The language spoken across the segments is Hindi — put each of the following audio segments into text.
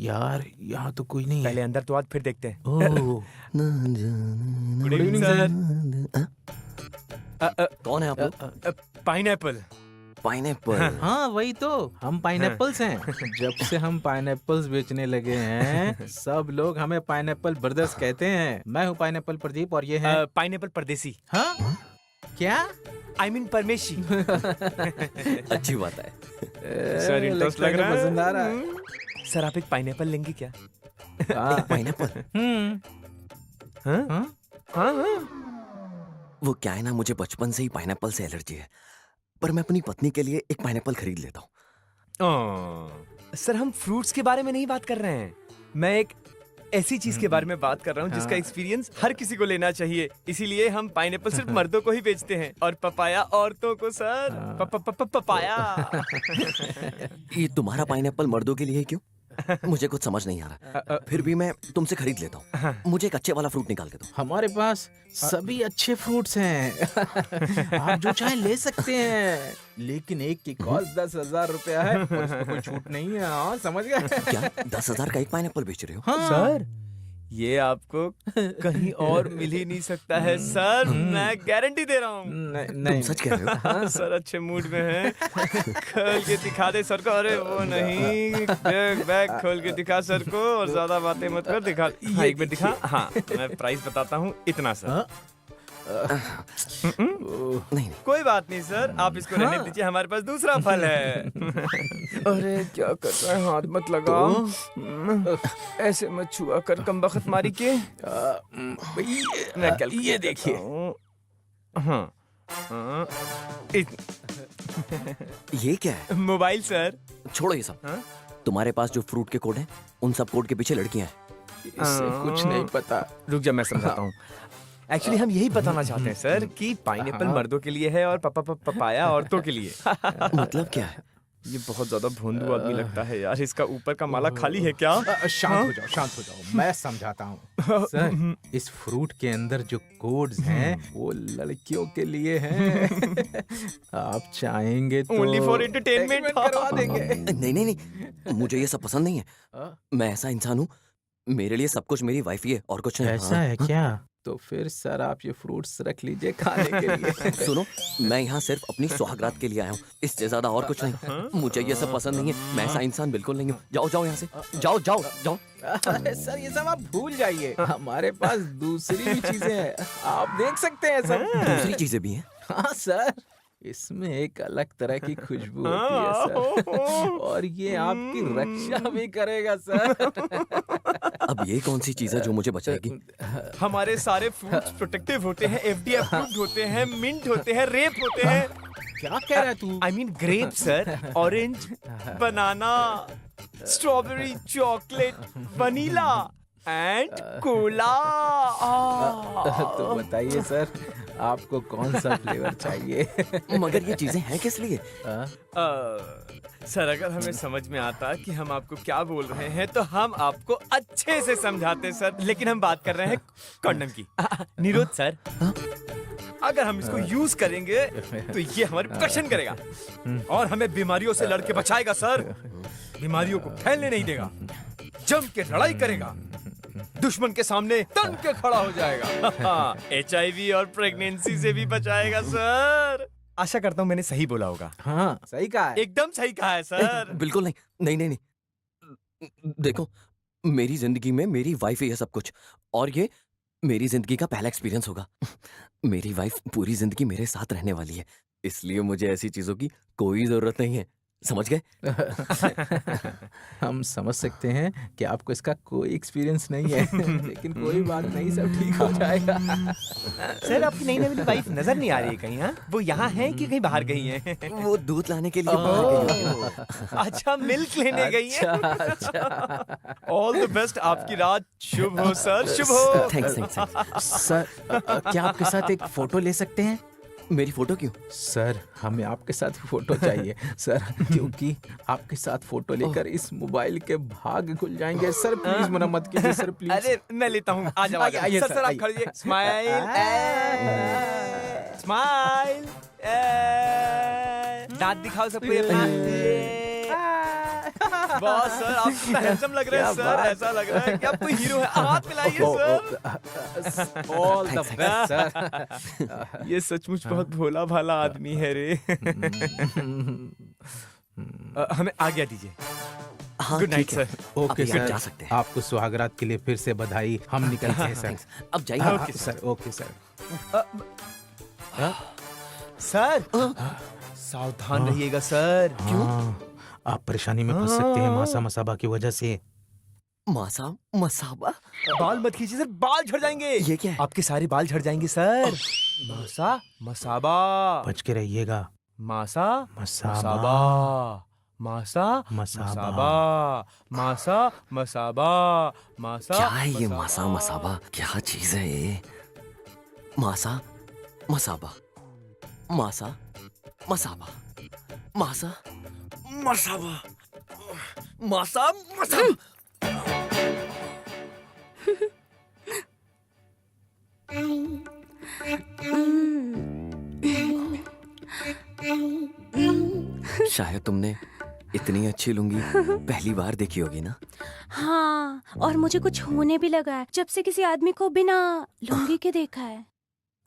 यार यहाँ तो कोई नहीं है। पहले अंदर तो आज फिर देखते हैं। ओह, गुड इवनिंग सर। कौन है आप लोग? पाइनएप्पल। पाइनएप्पल। हाँ वही तो, हम पाइनएप्पल्स हैं। जब से हम पाइनएप्पल्स बेचने लगे हैं सब लोग हमें पाइनएप्पल ब्रदर्स कहते हैं। मैं हूँ पाइनएप्पल प्रदीप और ये है पाइनएप्पल परदेसी। हाँ क्या? आई मीन परमेशी। अच्छी बात है। सर इंटरेस्ट लग रहा है। पसंद आ रहा है। सर आप एक पाइनएप्पल लेंगे क्या? हाँ, पाइनएप्पल? हाँ? हाँ? हाँ? वो क्या है ना, मुझे बचपन से ही पाइनएप्पल से एलर्जी है, पर मैं अपनी पत्नी के लिए एक पाइनएप्पल खरीद लेता हूँ। सर हम फ्रूट्स के बारे में नहीं बात कर रहे हैं। मैं एक ऐसी चीज के बारे में बात कर रहा हूँ जिसका एक्सपीरियंस हर किसी को लेना चाहिए। इसीलिए हम पाइनएप्पल सिर्फ मर्दों को ही बेचते हैं और पपाया औरतों को सर। पपाया। ये तुम्हारा पाइनएप्पल मर्दों के लिए है क्यों? मुझे कुछ समझ नहीं आ रहा। फिर भी मैं तुमसे खरीद लेता हूँ। मुझे एक अच्छे वाला फ्रूट निकाल के दो। हमारे पास सभी अच्छे फ्रूट्स हैं। आप जो चाहे ले सकते हैं, लेकिन एक की कॉस्ट 10,000 रुपया है और उसमें कोई छूट नहीं है। हाँ समझ गए? क्या 10,000 का एक पाइनएप्पल बेच रहे हो? हाँ सर ये आपको कहीं और मिल ही नहीं सकता है सर। मैं गारंटी दे रहा हूँ। तुम सच कह रहे हो? हाँ सर अच्छे मूड में हैं। खोल के दिखा दे सर को। अरे वो नहीं, बैग खोल के दिखा सर को और ज्यादा बातें मत कर। दिखा। हाँ एक बार दिखा। हाँ मैं प्राइस बताता हूँ इतना सर। नहीं कोई बात नहीं सर, आप इसको रहने दीजिए, हमारे पास दूसरा फल है। अरे क्या कर रहा है, हाथ मत लगाओ। ऐसे मत छुआ कर कमबख्त मारी के। मैं ये देखिए। हाँ ये क्या है? Mobile sir. छोड़ो ये सब। हाँ? तुम्हारे पास जो फ्रूट के कोड हैं, उन सब कोड के पीछे लड़कियां हैं। इससे कुछ नहीं पता। रुक जा मैं समझाता हूँ। एक्चुअली हम यही बताना चाहते हैं सर कि पाइनएप्पल मर्दों के लिए है और पपाया औरतों के लिए। मतलब क्या है? ये बहुत ज्यादा भोंदू आदमी लगता है यार। इसका ऊपर का माला खाली है क्या? शांत हो जाओ, शांत हो जाओ, मैं समझाता हूँ। सर इस फ्रूट के अंदर जो कोड्स हैं वो लड़कियों के लिए हैं। आप चाहेंगे तो ओनली फॉर एंटरटेनमेंट करवा देंगे। नहीं नहीं नहीं, मुझे ये सब पसंद नहीं है। मैं ऐसा इंसान हूँ, मेरे लिए सब कुछ मेरी वाइफ ही है और कुछ नहीं। ऐसा है क्या? तो फिर सर आप ये फ्रूट्स रख लीजिए खाने के लिए। सुनो, मैं यहाँ सिर्फ अपनी सुहागरात के लिए आया हूँ, इससे ज्यादा और कुछ नहीं। मुझे ये सब पसंद नहीं है। मैं ऐसा इंसान बिल्कुल नहीं हूँ। जाओ जाओ यहाँ से, जाओ जाओ जाओ। अरे सर ये सब आप भूल जाइए, हमारे पास दूसरी भी चीजें हैं, आप देख सकते हैं सब। दूसरी चीजें भी हैं? हाँ सर, इसमें एक अलग तरह की खुशबू होती है सर, और ये आपकी रक्षा भी करेगा सर। अब ये कौन सी चीज है जो मुझे बचाएगी? हमारे सारे फ्रूट्स प्रोटेक्टिव होते हैं, एफडी अप्रूव्ड होते हैं, मिंट होते हैं, रेप होते हैं। क्या कह रहा है तू? I mean grape sir, orange, banana, strawberry, chocolate, vanilla and cola. तो बताइए सर, आपको कौन सा फ्लेवर चाहिए? मगर ये चीजें हैं किस लिए? सर अगर हमें समझ में आता कि हम आपको क्या बोल रहे हैं तो हम आपको अच्छे से समझाते सर, लेकिन हम बात कर रहे हैं कंडोम की। निरोध सर, अगर हम इसको यूज करेंगे तो ये हमारी प्रोटेक्शन करेगा और हमें बीमारियों से लड़के बचाएगा सर। बीमारियों को फैलने नहीं देगा, जम के लड़ाई करेगा, दुश्मन के सामने तन के खड़ा हो जाएगा। HIV और प्रेगनेंसी से भी बचाएगा सर। आशा करता हूँ मैंने सही बोला होगा। हाँ सही कहा है। एकदम सही कहा है सर। बिल्कुल नहीं, नहीं नहीं नहीं। देखो, मेरी जिंदगी में मेरी वाइफ ही है सब कुछ, और ये मेरी जिंदगी का पहला एक्सपीरियंस होगा। मेरी वाइफ पूरी जिंदगी मेरे साथ रहने वाली है, इसलिए मुझे ऐसी चीजों की कोई जरूरत नहीं है। समझ गए? हम समझ सकते हैं कि आपको इसका कोई एक्सपीरियंस नहीं है, लेकिन कोई बात नहीं, सब ठीक हो जाएगा। सर आपकी नई नई वाइफ नजर नहीं आ रही है कहीं? हाँ, वो यहाँ है कि कहीं बाहर गई है? वो दूध लाने के लिए बाहर गई है। अच्छा, मिल्क लेने गई है। अच्छा। ऑल द बेस्ट, आपकी रात शुभ हो सर, शुभ हो। Thanks thanks. सर क्या आपके साथ एक फोटो ले सकते हैं? मेरी फोटो क्यों? सर हमें आपके साथ फोटो चाहिए सर, क्योंकि आपके साथ फोटो लेकर इस मोबाइल के भाग खुल जाएंगे। सर प्लीज मना मत कीजिए सर, प्लीज। अरे मैं लेता हूँ, आ जाओ आइए सर। आप खड़िए, स्माइल स्माइल, दांत दिखाओ सबको अपना। बॉस सर आप कितना हैंडसम लग रहे हैं क्या सर, बात। ऐसा लग रहा है कि आप कोई हीरो है। हाथ मिलाइए sir. All the Thanks, best sir. ये सचमुच बहुत भोला भाला आदमी है रे। हमें आज्ञा दीजिए। हाँ गुड नाइट ठीक है। सर। ओके अभी आप सर, जा सकते हैं। आपको सुहागरात के लिए फिर से बधाई। हम निकलते हैं सर। थैंक्स। अब जाइए। हाँ, okay, sir, okay sir. Sir सावधान रहिएगा सर। हाँ, आप परेशानी में फंस सकते हैं मासा मसाबा की वजह से। मासा मसाबा? बाल मत खींचिए सर, बाल झड़ जाएंगे। ये क्या है? आपके सारे बाल झड़ जाएंगे सर। मासा मसाबा, बच के रहिएगा। मासा मसाबा। मसाबा, मासा मसाबा। मसाबा, मासा मसाबा, मासा क्या है ये मासा मसाबा? क्या चीज है ये? मासा मसाबा, मासा मसाबा, मासा मसाबा, मासा मसाबा। शायद तुमने इतनी अच्छी लुंगी पहली बार देखी होगी ना? हाँ, और मुझे कुछ होने भी लगा है जब से किसी आदमी को बिना लुंगी के देखा है।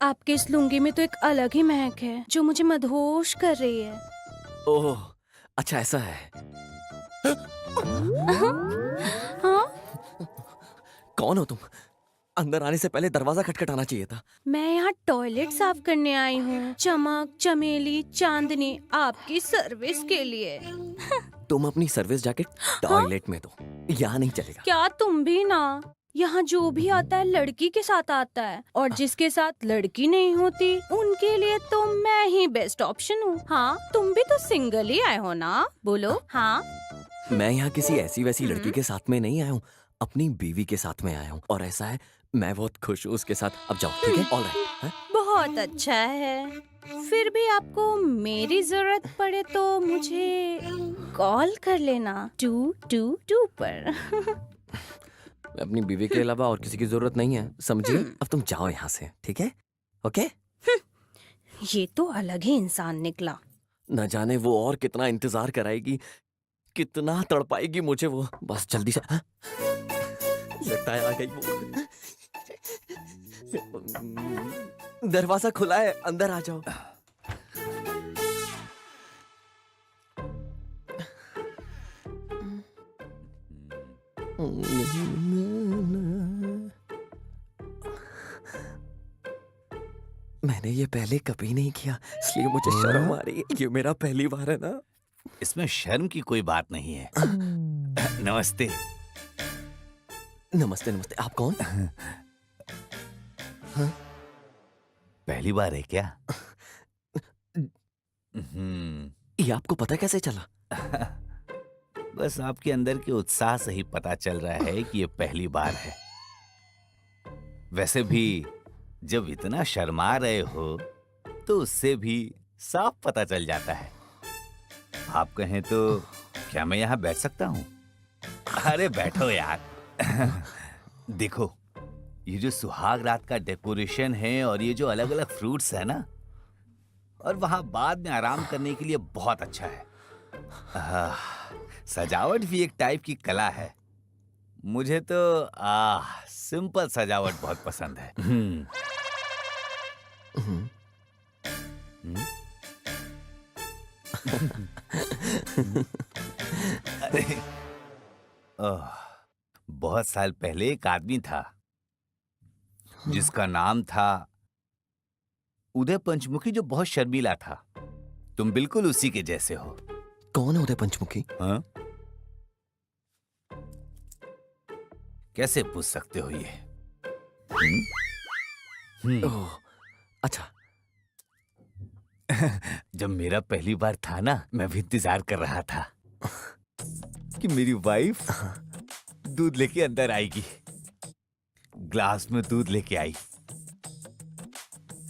आपके इस लुंगी में तो एक अलग ही महक है जो मुझे मदहोश कर रही है। ओह, अच्छा ऐसा है। हाँ, कौन हो तुम? अंदर आने से पहले दरवाजा खटखटाना चाहिए था। मैं यहाँ टॉयलेट साफ करने आई हूँ। चमक चमेली चांदनी आपकी सर्विस के लिए। तुम अपनी सर्विस जैकेट टॉयलेट में दो, यहाँ नहीं चलेगा। क्या तुम भी ना? यहाँ जो भी आता है लड़की के साथ आता है, और जिसके साथ लड़की नहीं होती उनके लिए तो मैं ही बेस्ट ऑप्शन हूँ। हाँ, तुम भी तो सिंगल ही आए हो ना? बोलो हाँ। मैं यहाँ किसी ऐसी वैसी लड़की के साथ में नहीं आया हूँ, अपनी बीवी के साथ में आया हूँ। और ऐसा है, मैं बहुत खुश हूँ उसके साथ। अब जाओ, ठीक है? ऑलराइट। बहुत अच्छा है। फिर भी आपको मेरी जरूरत पड़े तो मुझे कॉल कर लेना 222 पर। अपनी बीवी के अलावा और किसी की जरूरत नहीं है, समझिए? अब तुम जाओ यहाँ से, ठीक है? ओके? ये तो अलग ही इंसान निकला। न जाने वो और कितना इंतजार कराएगी, कितना तड़पाएगी मुझे वो। बस जल्दी से। हाँ? लगता है आ गई वो। दरवाजा खुला है, अंदर आ जाओ। मैंने ये पहले कभी नहीं किया, इसलिए मुझे शर्म आ रही है। ये मेरा पहली बार है ना। इसमें शर्म की कोई बात नहीं है। नमस्ते। नमस्ते नमस्ते। आप कौन? पहली बार है क्या? हम्म, ये आपको पता कैसे चला? बस आपके अंदर के उत्साह से ही पता चल रहा है कि ये पहली बार है। वैसे भी जब इतना शर्मा रहे हो तो उससे भी साफ पता चल जाता है। आप कहें तो क्या मैं यहाँ बैठ सकता हूँ? अरे बैठो यार। देखो, ये जो सुहाग रात का डेकोरेशन है और ये जो अलग अलग फ्रूट्स है ना, और वहां बाद में आराम करने के लिए बहुत अच्छा है। सजावट भी एक टाइप की कला है। मुझे तो सिंपल सजावट बहुत पसंद है। अरे, बहुत साल पहले एक आदमी था जिसका नाम था उदय पंचमुखी, जो बहुत शर्मीला था। तुम बिल्कुल उसी के जैसे हो। कौन है उदय पंचमुखी? हाँ? कैसे पूछ सकते हो ये? ओह, अच्छा। जब मेरा पहली बार था ना, मैं भी इंतजार कर रहा था कि मेरी वाइफ दूध लेके अंदर आएगी। ग्लास में दूध लेके आई।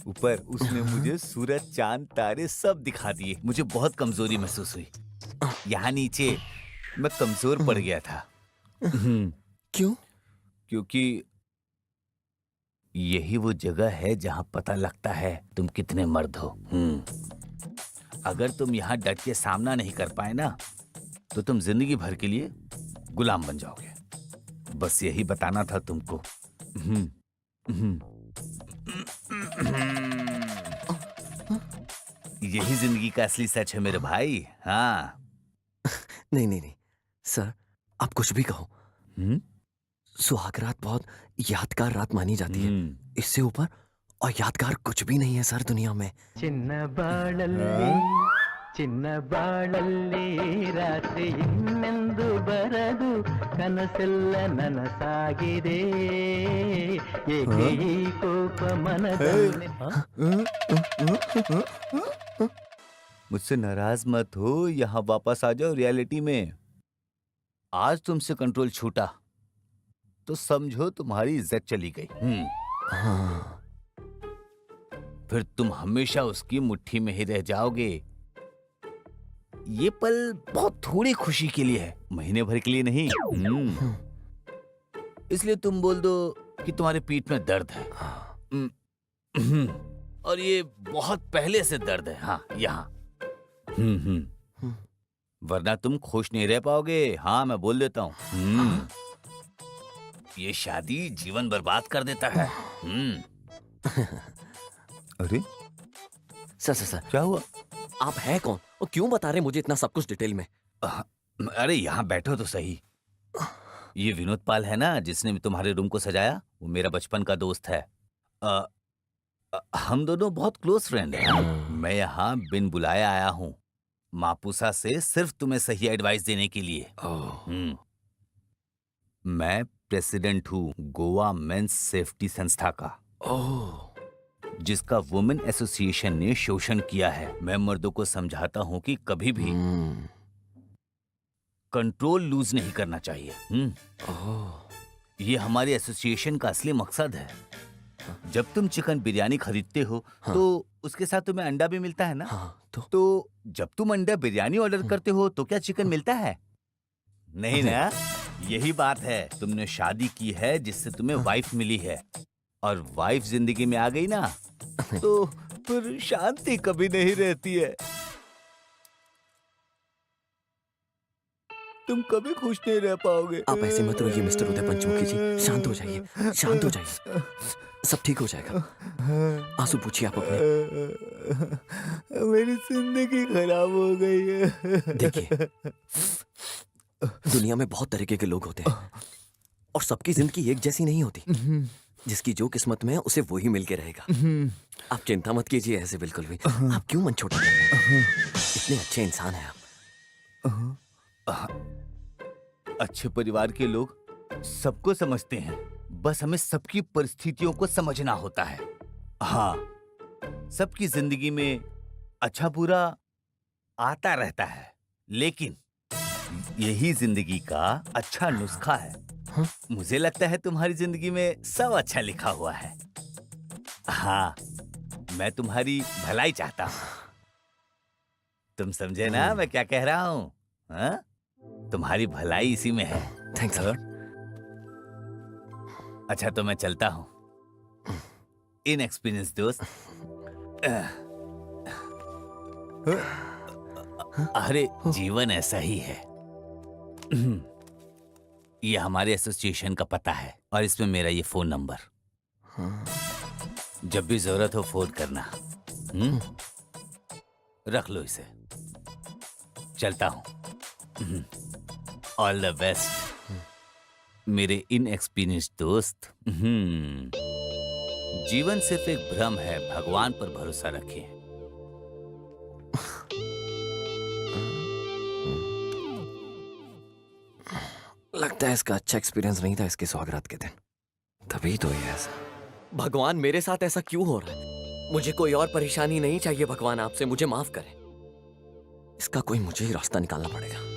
ऊपर उसने मुझे सूरज चांद तारे सब दिखा दिए। मुझे बहुत कमजोरी महसूस हुई। यहाँ नीचे मैं कमजोर पड़ गया था। क्यों? क्योंकि यही वो जगह है जहां पता लगता है तुम कितने मर्द हो। अगर तुम यहाँ डट के सामना नहीं कर पाए ना, तो तुम जिंदगी भर के लिए गुलाम बन जाओगे। बस यही बताना था तुमको। हम्म, हम्म। यही जिंदगी का असली सच है मेरे भाई। हाँ। नहीं नहीं नहीं सर, आप कुछ भी कहो, हम्म? सुहाग रात बहुत यादगार रात मानी जाती है। इससे ऊपर और यादगार कुछ भी नहीं है सर दुनिया में। ಚಿನ್ನ ಬಾಳಲ್ಲಿ ರಾತ್ರಿ ಇನ್ನೆಂದು ಬರದು ಕನಸೆಲ್ಲ ನನಸಾಗಿದೆ ಏಕೆ ಈ ಕೋಪ ಮನದಲ್ಲಿ मुझसे नाराज मत हो, यहाँ वापस आ जाओ रियलिटी में। आज तुमसे कंट्रोल छूटा तो समझो तुम्हारी इज्जत चली गई। हाँ, फिर तुम हमेशा उसकी मुट्ठी में ही रह जाओगे। ये पल बहुत थोड़ी खुशी के लिए है, महीने भर के लिए नहीं। इसलिए तुम बोल दो कि तुम्हारे पीठ में दर्द है। और ये बहुत पहले से दर्द है। हाँ, यहाँ। वरना तुम खुश नहीं रह पाओगे। हाँ, मैं बोल देता हूँ। ये शादी जीवन बर्बाद कर देता है। अरे सर क्या हुआ? आप हैं कौन और क्यों बता रहे मुझे इतना सब कुछ डिटेल में? अरे यहाँ बैठो तो सही। ये विनोद पाल है ना जिसने तुम्हारे रूम को सजाया, वो मेरा बचपन का दोस्त है। हम दोनों बहुत क्लोज फ्रेंड हैं। मैं यहाँ बिन बुलाए आया हूँ मापुसा से, सिर्फ तुम्हें सही एडवाइस देने के लिए। मैं प्रेसिडेंट हूँ गोवा मेंस सेफ्टी संस्था का, जिसका वुमेन एसोसिएशन ने शोषण किया है। मैं मर्दों को समझाता हूँ कि कभी भी कंट्रोल लूज नहीं करना चाहिए। ये हमारे एसोसिएशन का असली मकसद है। जब तुम चिकन बिरयानी खरीदते हो तो उसके साथ तुम्हें अंडा भी मिलता है ना? तो जब तुम अंडा बिरयानी ऑर्डर करते हो तो क्या चिकन मिलता है? नहीं ना? यही बात है। तुमने शादी की है जिससे तुम्हें वाइफ मिली है, और वाइफ जिंदगी में आ गई ना तो फिर शांति कभी नहीं रहती है। तुम कभी खुश नहीं रह पाओगे। आप ऐसे मत रोइए मिस्टर उदय पंचमुखी जी, शांत हो जाइए, शांत हो जाइए, सब ठीक हो जाएगा। आंसू पूछिए आप अपने। मेरी जिंदगी खराब हो गई है। देखिए, दुनिया में बहुत तरीके के लोग होते हैं और सबकी जिंदगी एक जैसी नहीं होती। जिसकी जो किस्मत में है उसे वो ही मिलके रहेगा। आप चिंता मत कीजिए ऐसे बिल्कुल भी। आप क्यों मन छोटा कर रहे हैं? इतने अच्छे इंसान हैं आप। अच्छे परिवार के लोग सबको समझते हैं, बस हमें सबकी परिस्थितियों को समझना होता है। हाँ, सबकी जिंदगी में अच्छा बुरा आता रहता है, लेकिन यही जिंदगी का अच्छा नुस्खा है। मुझे लगता है तुम्हारी जिंदगी में सब अच्छा लिखा हुआ है। हाँ, मैं तुम्हारी भलाई चाहता हूँ। तुम समझे ना मैं क्या कह रहा हूँ? हाँ? तुम्हारी भलाई इसी में है। Thanks Lord. अच्छा, तो मैं चलता हूँ। इनएक्सपीरियंस दोस्त। अरे जीवन ऐसा ही है। ये हमारे एसोसिएशन का पता है और इसमें मेरा ये फोन नंबर। जब भी जरूरत हो फोन करना। रख लो इसे। चलता हूँ। ऑल द बेस्ट मेरे इनएक्सपीरियंस दोस्त। जीवन सिर्फ एक भ्रम है, भगवान पर भरोसा रखें। लगता है इसका अच्छा एक्सपीरियंस नहीं था इसके स्वागत के दिन, तभी तो ये ऐसा। भगवान मेरे साथ ऐसा क्यों हो रहा है? मुझे कोई और परेशानी नहीं चाहिए भगवान, आपसे मुझे माफ करें। इसका कोई मुझे ही रास्ता निकालना पड़ेगा।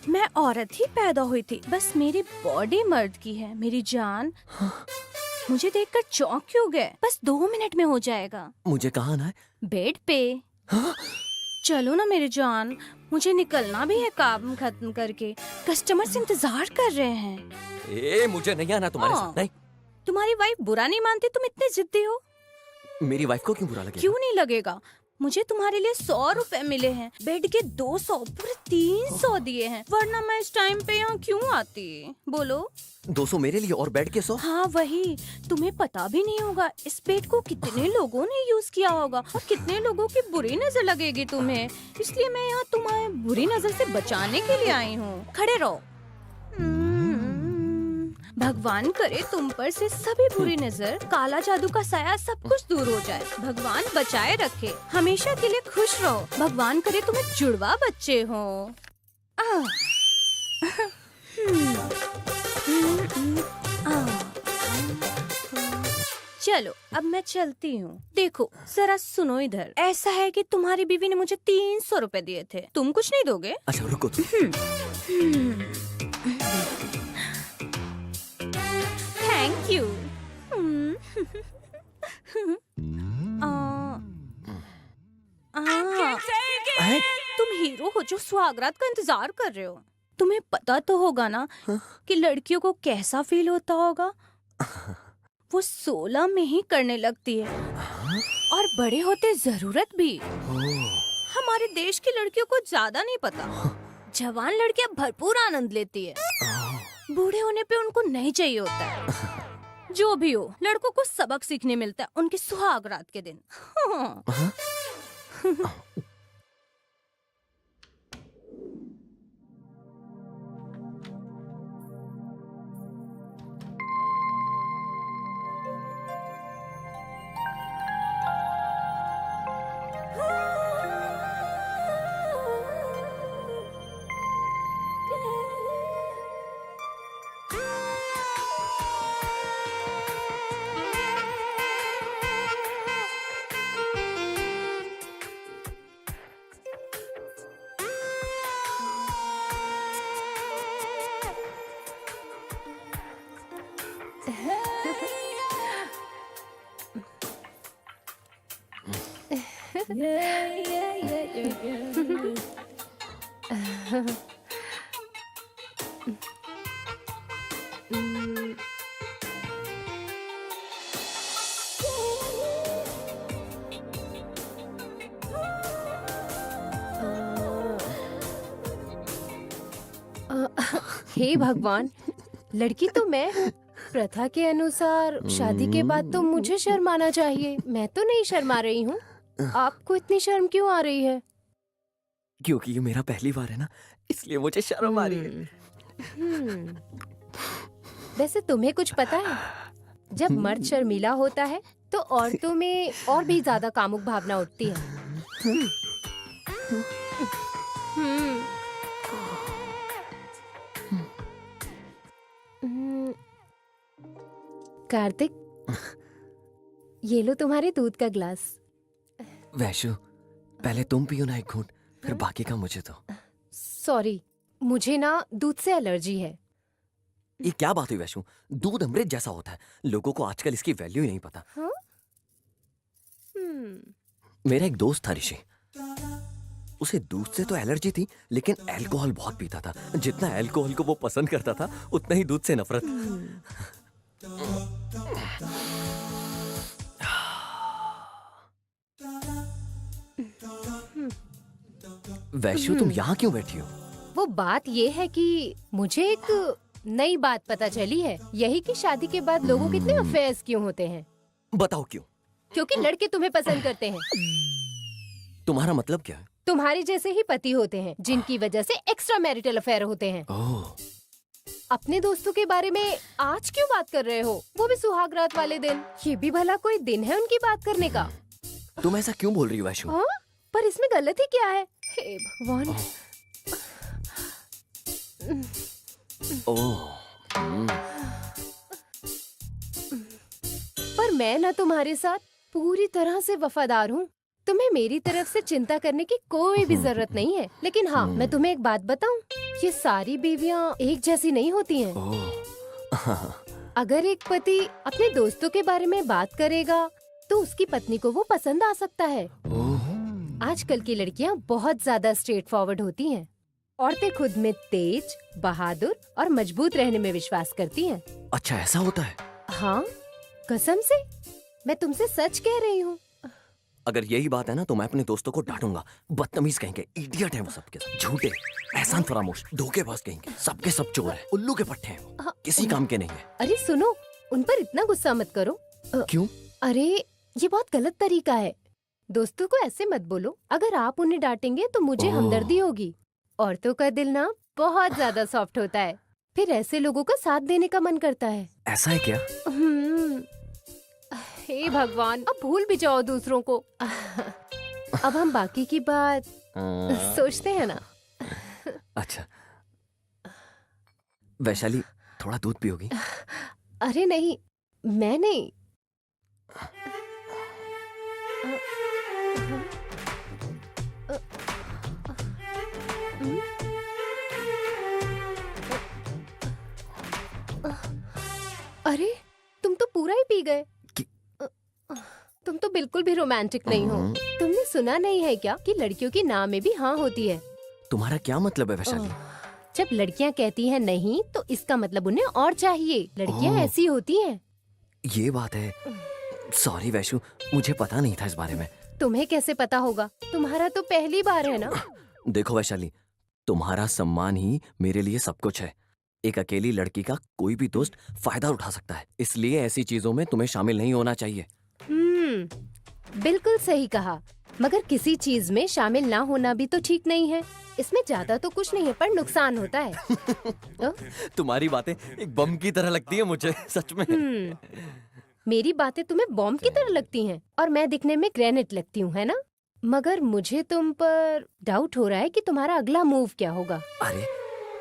मैं औरत ही पैदा हुई थी, बस मेरी बॉडी मर्द की है। मेरी जान, मुझे देखकर चौंक क्यों गए? बस 2 मिनट में हो जाएगा। मुझे कहाँ आना है? बेड पे। चलो ना मेरी जान, मुझे निकलना भी है काम खत्म करके। कस्टमर्स इंतजार कर रहे हैं। मुझे नहीं आना तुम्हारे हाँ। साथ। नहीं, तुम्हारी वाइफ बुरा नहीं मानती, तुम इतने जिद्दी हो। मेरी वाइफ को क्यों बुरा लगेगा? क्यों नहीं लगेगा? मुझे तुम्हारे लिए 100 रुपए मिले हैं, बेड के 200, पूरे 300 दिए हैं, वरना मैं इस टाइम पे यहाँ क्यों आती? बोलो। 200 मेरे लिए और बेड के 100? हाँ वही। तुम्हें पता भी नहीं होगा इस बेड को कितने लोगों ने यूज किया होगा और कितने लोगों की बुरी नजर लगेगी तुम्हें। इसलिए मैं यहाँ तुम्हें बुरी नजर से बचाने के लिए आई हूँ। खड़े रहो। भगवान करे तुम पर से सभी बुरी नजर, काला जादू का साया, सब कुछ दूर हो जाए। भगवान बचाए रखे, हमेशा के लिए खुश रहो। भगवान करे तुम्हें जुड़वा बच्चे हो। चलो अब मैं चलती हूँ। देखो जरा सुनो इधर। ऐसा है कि तुम्हारी बीवी ने मुझे 300 रुपए दिए थे, तुम कुछ नहीं दोगे? अच्छा रुको थैंक यू। तुम हीरो हो जो सुहागरात का इंतजार कर रहे हो। तुम्हें पता तो होगा ना कि लड़कियों को कैसा फील होता होगा। वो 16 में ही करने लगती है और बड़े होते जरूरत भी। हमारे देश की लड़कियों को ज्यादा नहीं पता। जवान लड़कियां भरपूर आनंद लेती है, बूढ़े होने पे उनको नहीं चाहिए होता है। जो भी हो, लड़कों को सबक सीखने मिलता है उनके सुहाग रात के दिन। हे भगवान, लड़की तो मैं हूँ। प्रथा के अनुसार शादी के बाद तो मुझे शर्माना चाहिए। मैं तो नहीं शर्मा रही हूँ। आपको इतनी शर्म क्यों आ रही है? क्योंकि ये मेरा पहली बार है ना, इसलिए मुझे शर्म आ रही है। वैसे तुम्हें कुछ पता है, जब मर्द शर्मीला होता है तो औरतों में और भी ज्यादा कामुक भावना उठती है। कार्तिक, ये लो तुम्हारे दूध का ग्लास। वैशु, पहले तुम पियो ना एक घूंट, फिर बाकी का मुझे दो। सॉरी, मुझे ना दूध से एलर्जी है। ये क्या बात हुई वैशु? दूध अमृत जैसा होता है, लोगों को आजकल इसकी वैल्यू ही नहीं पता। हाँ? मेरा एक दोस्त था ऋषि, उसे दूध से तो एलर्जी थी, लेकिन अल्कोहल बहुत पीता था। जितना अल्कोहल को वो पसंद करता था, उतना ही दूध से नफरत। वैशु, तुम यहाँ क्यों बैठी हो? वो बात ये है कि मुझे एक नई बात पता चली है, यही कि शादी के बाद लोगों के इतने अफेयर्स क्यों होते हैं। बताओ क्यों? क्योंकि लड़के तुम्हें पसंद करते हैं। तुम्हारा मतलब क्या है? तुम्हारे जैसे ही पति होते हैं, जिनकी वजह से एक्स्ट्रा मैरिटल अफेयर होते हैं। ओह, अपने दोस्तों के बारे में आज क्यों बात कर रहे हो? वो भी सुहागरात वाले दिन। ये भी भला कोई दिन है उनकी बात करने का? तुम ऐसा क्यों बोल रही हो वैशु? हाँ? पर इसमें गलत ही क्या है? हे भगवान। ओह, पर मैं ना तुम्हारे साथ पूरी तरह से वफादार हूँ, तुम्हें मेरी तरफ से चिंता करने की कोई भी जरूरत नहीं है। लेकिन हाँ, मैं तुम्हें एक बात बताऊं, ये सारी बीवियां एक जैसी नहीं होती हैं। ओह, अगर एक पति अपने दोस्तों के बारे में बात करेगा तो उसकी पत्नी को वो पसंद आ सकता है। ओह, आजकल की लड़कियां बहुत ज्यादा स्ट्रेट फॉरवर्ड होती हैं। औरतें खुद में तेज, बहादुर और मजबूत रहने में विश्वास करती हैं। अच्छा ऐसा होता है? हाँ, कसम से, मैं तुमसे सच कह रही हूँ। अगर यही बात है ना तो मैं अपने दोस्तों को डांटूंगा। बदतमीज कहेंगे, इडियट हैं वो सबके सब, झूठे, एहसान फरामोश, धोखेबाज कहेंगे, सबके सब चोर हैं, उल्लू के पट्टे हैं, हाँ। किसी काम के नहीं है। अरे सुनो, उन पर इतना गुस्सा मत करो। क्यों? अरे ये बहुत गलत तरीका है। दोस्तों को ऐसे मत बोलो। अगर आप उन्हें डांटेंगे तो मुझे ओह। हमदर्दी होगी। औरतों का दिल ना बहुत ज्यादा सॉफ्ट होता है, फिर ऐसे लोगों का साथ देने का मन करता है। ऐसा है क्या? हे भगवान, अब भूल भी जाओ दूसरों को। अब हम बाकी की बात सोचते हैं ना। अच्छा, वैशाली थोड़ा दूध पियोगी? अरे नहीं, मैं नहीं। अरे तुम तो पूरा ही पी गए। तुम तो बिल्कुल भी रोमांटिक नहीं हो। तुमने सुना नहीं है क्या कि लड़कियों की ना में भी हाँ होती है? तुम्हारा क्या मतलब है वैशाली? जब लड़कियां कहती हैं नहीं तो इसका मतलब उन्हें और चाहिए। लड़कियां ओह। ऐसी होती हैं। ये बात है। सॉरी वैशु, मुझे पता नहीं था इस बारे में। तुम्हें कैसे पता होगा? तुम्हारा तो पहली बार है ना। देखो वैशाली, तुम्हारा सम्मान ही मेरे लिए सब कुछ है। एक अकेली लड़की का कोई भी दोस्त फायदा उठा सकता है, इसलिए ऐसी चीजों में तुम्हें शामिल नहीं होना चाहिए। बिल्कुल सही कहा, मगर किसी चीज में शामिल ना होना भी तो ठीक नहीं है। इसमें ज्यादा तो कुछ नहीं है पर नुकसान होता है। तुम्हारी बातें एक बम की तरह लगती है मुझे, सच में। मेरी बातें तुम्हें बॉम्ब की तरह लगती हैं और मैं दिखने में ग्रेनेड लगती हूँ, है ना? मगर मुझे तुम पर डाउट हो रहा है कि तुम्हारा अगला मूव क्या होगा। अरे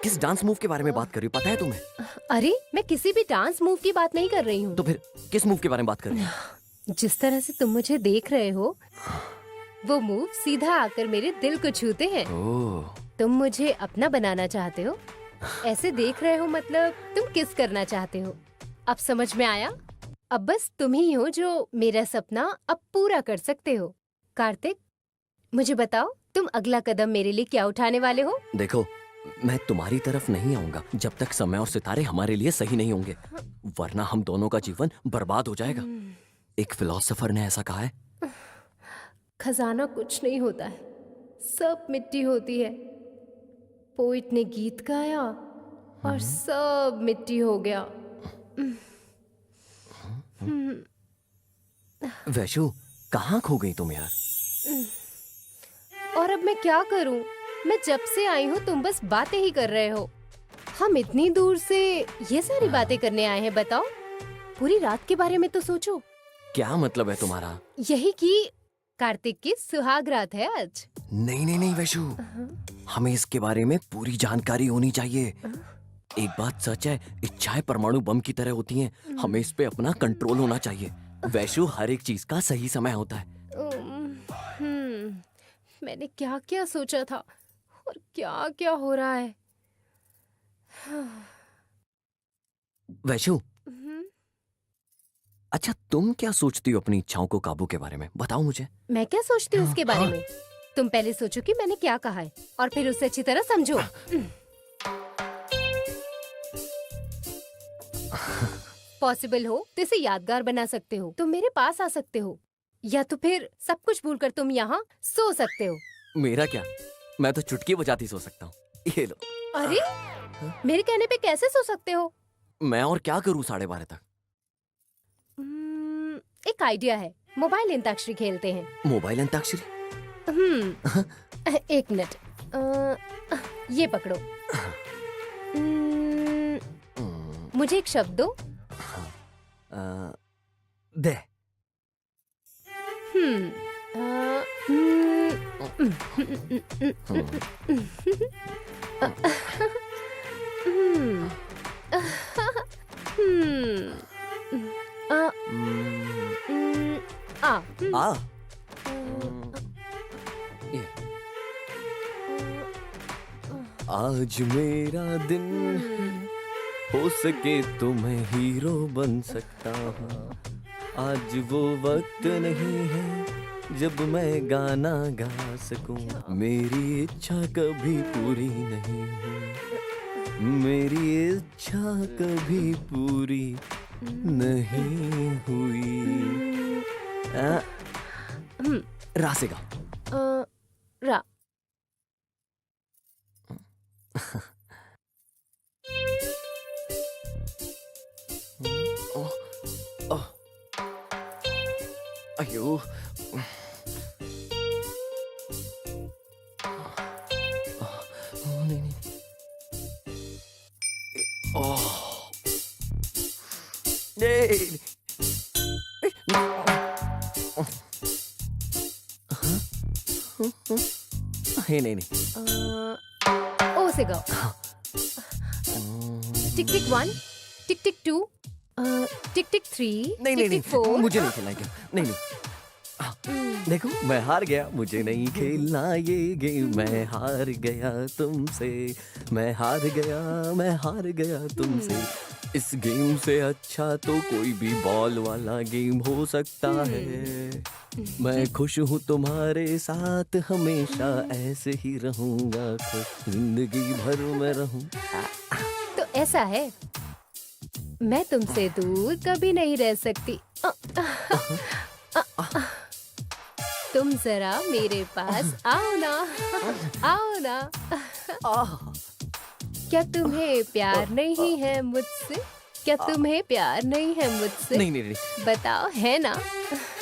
किस डांस मूव के बारे में बात कर रही हो, पता है तुम्हें? अरे मैं किसी भी डांस मूव की बात नहीं कर रही हूँ। तो फिर किस मूव के बारे में बात कर रही हो? जिस तरह से तुम मुझे देख रहे हो, वो मूव सीधा आकर मेरे दिल को छूते हैं। ओह, तुम मुझे अपना बनाना चाहते हो। ऐसे देख रहे हो मतलब तुम किस करना चाहते हो। अब समझ में आया? अब बस तुम ही हो जो मेरा सपना अब पूरा कर सकते हो। कार्तिक, मुझे बताओ तुम अगला कदम मेरे लिए क्या उठाने वाले हो? देखो, मैं तुम्हारी तरफ नहीं आऊंगा जब तक समय और सितारे हमारे लिए सही नहीं होंगे, वरना हम दोनों का जीवन बर्बाद हो जाएगा। एक फिलोसोफर ने ऐसा कहा है, खजाना कुछ नहीं होता है, सब मिट्टी होती है। पोइट ने गीत गाया और सब मिट्टी हो गया। वैशु कहाँ खो गई तुम यार? और अब मैं क्या करूं? मैं जब से आई हूँ तुम बस बातें ही कर रहे हो। हम इतनी दूर से ये सारी बातें करने आए हैं, बताओ। पूरी रात के बारे में तो सोचो। क्या मतलब है तुम्हारा? यही कि कार्तिक की सुहाग रात है आज। नहीं नहीं नहीं वैशु, हमें इसके बारे में पूरी जानकारी होनी चाहिए। एक बात सच है, इच्छाएं परमाणु बम की तरह होती हैं, हमें इस पे अपना कंट्रोल होना चाहिए। वैशु, हर एक चीज का सही समय होता है। मैंने क्या क्या सोचा था और क्या क्या हो रहा है। वैशु, अच्छा तुम क्या सोचती हो अपनी इच्छाओं को काबू के बारे में, बताओ मुझे। मैं क्या सोचती हूँ उसके बारे में? तुम पहले सोचो कि मैंने क्या कहा है और फिर उसे अच्छी तरह समझो। पॉसिबल हो तो इसे यादगार बना सकते हो। तुम मेरे पास आ सकते हो या तो फिर सब कुछ भूलकर तुम यहाँ सो सकते हो। मेरा क्या, मैं तो चुटकी बजाती सो सकता हूँ। ये लो। अरे मेरे कहने पे कैसे सो सकते हो? मैं और क्या करूँ 12:30 तक? एक आइडिया है, मोबाइल अंताक्षरी खेलते हैं। मोबाइल अंताक्षरी? एक मिनट, ये पकड़ो। मुझे एक शब्द दो। दे। आ आ आज मेरा दिन, हो सके तो मैं हीरो बन सकता हूँ। आज वो वक्त नहीं है जब मैं गाना गा सकूं। मेरी इच्छा कभी पूरी नहीं हुई, मेरी इच्छा कभी पूरी नहीं हुई। रा से गाओ। रा। अयो, नहीं नहीं, ओह, नहीं, नहीं नहीं, ओ से गाओ। टिक टिक 1, टिक टिक 2, टिक टिक 3, नहीं टिक नहीं टिक 4। मुझे नहीं खेलना गेम, नहीं नहीं। देखो मैं हार गया, मुझे नहीं खेलना ये गेम। मैं हार गया तुमसे, मैं हार गया, मैं हार गया तुमसे। इस गेम से अच्छा तो कोई भी बॉल वाला गेम हो सकता है। मैं खुश हूँ तुम्हारे साथ, हमेशा ऐसे ही रहूंगा खुश, जिंदगी भर में रहूं। तो ऐसा है, मैं तुमसे दूर कभी नहीं रह सकती। तुम जरा मेरे पास आओ ना, आओ ना। क्या तुम्हें प्यार नहीं है मुझसे? क्या तुम्हें प्यार नहीं है मुझसे? नहीं नहीं नहीं, बताओ, है ना?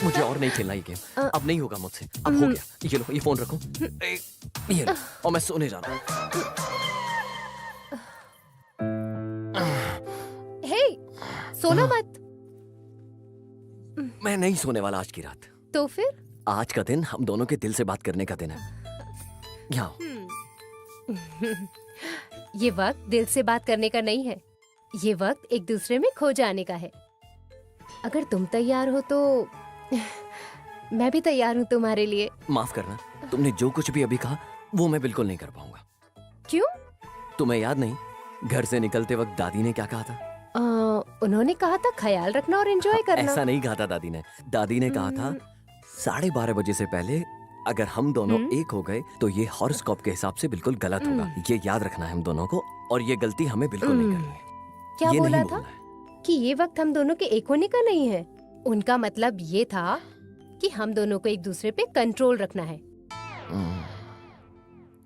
मुझे और नहीं खेलना ये गेम। अब नहीं होगा मुझसे, अब हो गया। ये लो, ये फोन रखो, ये लो, और मैं सोने जा रहा हूँ। हे, सोना मत। मैं नहीं सोने वाला आज की रात। तो फिर? आज का दिन हम दोनों के दिल से बात करने का दिन है। यहाँ ये वक्त दिल से बात करने का नहीं है, ये वक्त एक दूसरे में खो जाने का है। अगर तुम तैयार हो तो मैं भी तैयार हूँ तुम्हारे लिए। माफ करना, तुमने जो कुछ भी अभी कहा वो मैं बिल्कुल नहीं कर पाऊंगा। क्यों? तुम्हें याद नहीं, घर से निकलते वक्त दादी ने क्या कहा था? उन्होंने कहा था ख्याल रखना और एंजॉय करना। ऐसा नहीं कहा था दादी ने। दादी ने कहा था 12:30 बजे से पहले अगर हम दोनों एक हो गए तो ये हॉरोस्कोप के हिसाब से बिल्कुल गलत होगा। ये याद रखना है हम दोनों को, और ये गलती हमें बिल्कुल नहीं करनी है। क्या ये बोला नहीं था? बोलना है। कि ये वक्त हम दोनों के एक होने का नहीं है। उनका मतलब ये था कि हम दोनों को एक दूसरे पे कंट्रोल रखना है।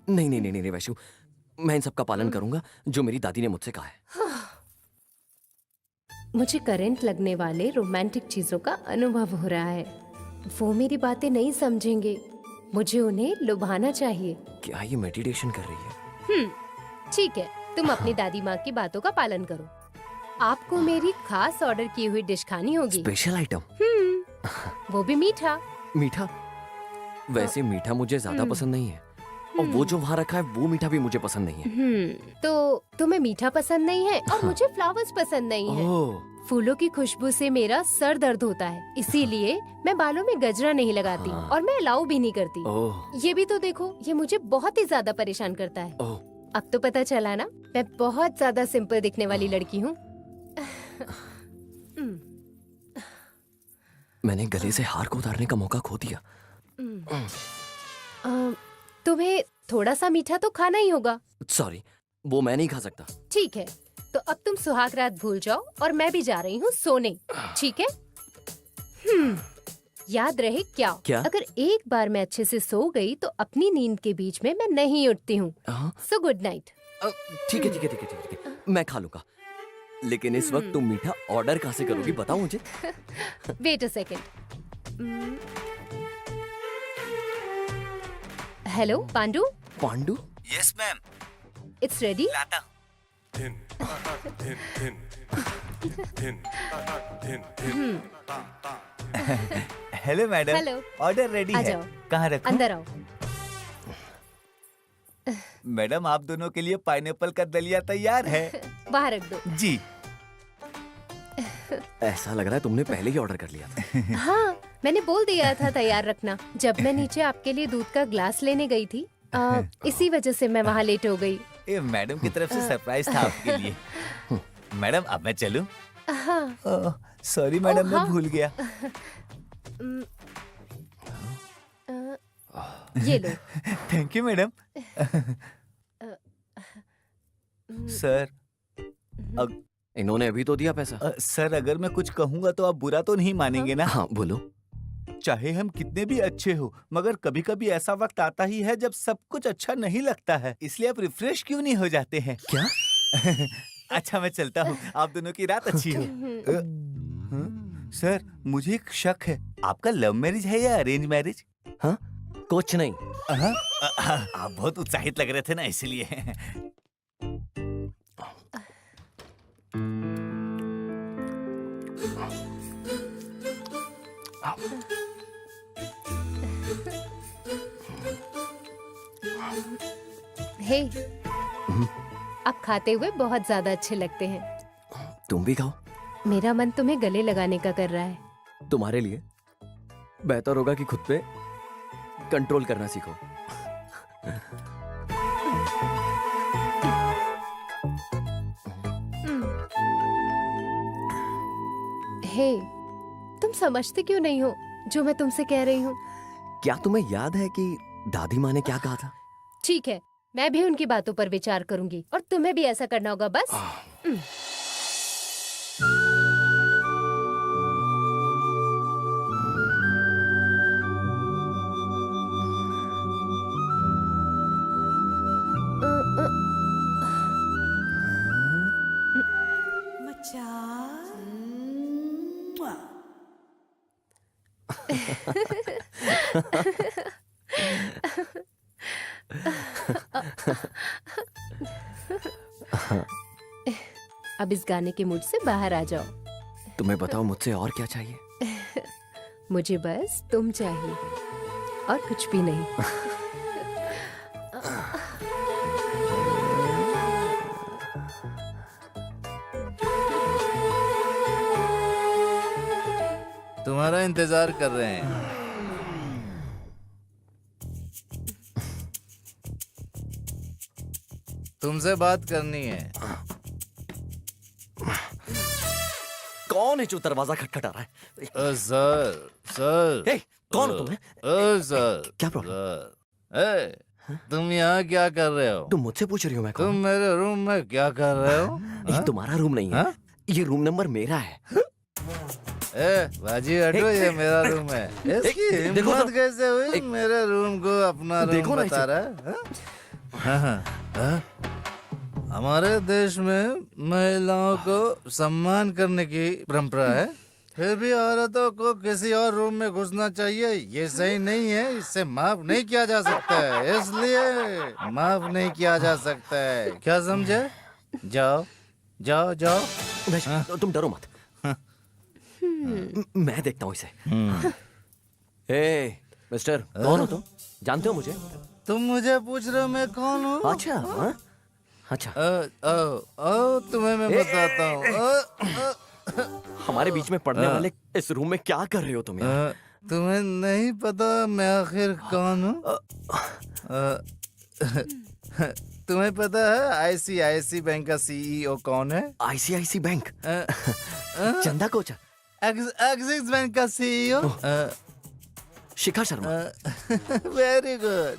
नहीं नहीं नहीं नहीं वैशु, मैं इन सब का पालन करूंगा जो मेरी दादी ने मुझसे कहा है। मुझे करंट लगने वाले रोमांटिक चीजों का अनुभव हो रहा है। वो मेरी बातें नहीं समझेंगे, मुझे उन्हें लुभाना चाहिए। क्या ये मेडिटेशन कर रही है? ठीक है, तुम अपनी दादी माँ की बातों का पालन करो। आपको मेरी खास ऑर्डर की हुई डिश खानी होगी। Special item? वो भी मीठा। मीठा? वैसे मीठा मुझे ज्यादा पसंद नहीं है, और वो जो वहाँ रखा है वो मीठा भी मुझे पसंद नहीं है। तो तुम्हें मीठा पसंद नहीं है और मुझे फ्लावर्स पसंद नहीं है। ओह, फूलों की खुशबू से मेरा सर दर्द होता है, इसीलिए मैं बालों में गजरा नहीं लगाती और मैं अलाउ भी नहीं करती। ओह, ये भी तो देखो, ये मुझे बहुत ही ज्यादा परेशान करता है। ओह, अब तो पता चला ना, मैं बहुत ज्यादा सिंपल दिखने वाली लड़की हूँ। मैंने गले से हार को उतारने का मौका खो दिया। तुम्हें थोड़ा सा मीठा तो खाना ही होगा। सॉरी, वो मैं नहीं खा सकता। ठीक है, तो अब तुम सुहाग रात भूल जाओ और मैं भी जा रही हूँ सोने। ठीक है? याद रहे क्या? अगर एक बार मैं अच्छे से सो गई तो अपनी नींद के बीच में मैं नहीं उठती हूँ। So good night. ठीक है ठीक है ठीक है ठीक है, मैं खा लूंगा। लेकिन इस वक्त तुम मीठा ऑर्डर कहाँ से करोगी, बताओ मुझे। Wait a second. Hello Pandu. Pandu? Yes ma'am, it's ready. लाता। Hello madam, hello. Order ready आ है। जाओ। कहाँ रखूं? अंदर आओ। मैडम, आप दोनों के लिए पाइनएप्पल का दलिया तैयार है। बाहर रख दो। जी। ऐसा लग रहा है तुमने पहले ही ऑर्डर कर लिया था। हाँ, मैंने बोल दिया था तैयार रखना जब मैं नीचे आपके लिए दूध का ग्लास लेने गई थी। इसी वजह से मैं वहाँ लेट हो गई। ये मैडम की तरफ से सरप्राइज था आपके लिए। मैडम अब मैं चलूं? हाँ। सॉरी मैडम, मैं हाँ। भूल गया। ये लो। Thank you madam. सर इन्होंने अभी तो दिया पैसा। सर अगर मैं कुछ कहूंगा तो आप बुरा तो नहीं मानेंगे ना? हाँ बोलो। चाहे हम कितने भी अच्छे हो, मगर कभी कभी ऐसा वक्त आता ही है जब सब कुछ अच्छा नहीं लगता है। इसलिए आप रिफ्रेश क्यों नहीं हो जाते हैं? क्या? अच्छा मैं चलता हूँ, आप दोनों की रात अच्छी हो। सर मुझे एक शक है, आपका लव मैरिज है या अरेंज मैरिज? हाँ कुछ नहीं। आप बहुत उत्साहित लग रहे थे ना, इसलिए। हे, आप खाते हुए बहुत ज्यादा अच्छे लगते हैं। तुम भी खाओ। मेरा मन तुम्हें गले लगाने का कर रहा है। तुम्हारे लिए बेहतर होगा कि खुद पे कंट्रोल करना सीखो। हे, तुम समझते क्यों नहीं हो जो मैं तुमसे कह रही हूँ? क्या तुम्हें याद है कि दादी माँ ने क्या कहा था? ठीक है, मैं भी उनकी बातों पर विचार करूंगी और तुम्हें भी ऐसा करना होगा बस। अब इस गाने के मूड से बाहर आ जाओ। तुम्हें बताओ मुझसे और क्या चाहिए? मुझे बस तुम चाहिए और कुछ भी नहीं। तुम्हारा इंतजार कर रहे हैं। तुमसे बात करनी है। कौन है जो दरवाजा खटखटा रहा है? Sir sir. हे, कौन हो तुम? सर क्या प्रॉब्लम? सर, तुम यहाँ क्या कर रहे हो? तुम मुझसे पूछ रही हो मैं कौन तुम हूँ? मेरे रूम में क्या कर रहे हो? ये तुम्हारा रूम नहीं है। हाँ? ये रूम नंबर मेरा है। बाजी हटो, ये मेरा रूम है। इसकी देखो हिम्मत तो। कैसे हुई मेरे रूम को अपना रूम देखो ना बता इसे। रहा है? हाँ? हाँ? हमारे देश में महिलाओं को सम्मान करने की परंपरा है, फिर भी औरतों को किसी और रूम में घुसना चाहिए। ये सही नहीं है, इससे माफ नहीं किया जा सकता है, इसलिए माफ नहीं किया जा सकता है। क्या समझे? जाओ जाओ जाओ। वैसे, तुम डरो मत। मैं देखता हूँ इसे। हे मिस्टर, कौन हो तुम? जानते हो मुझे? तुम मुझे पूछ रहे हो मैं कौन हूँ? अच्छा हाँ? अच्छा तुम्हें मैं बताता हूँ। हमारे बीच में पढ़ने वाले इस रूम में क्या कर रहे हो तुम यार? तुम्हें नहीं पता मैं आखिर कौन हूँ? तुम्हें पता है आईसीआईसी बैंक का सीईओ कौन है? ICICI bank? Chanda Kochhar? Axis bank का CEO Shikha Sharma? Very good.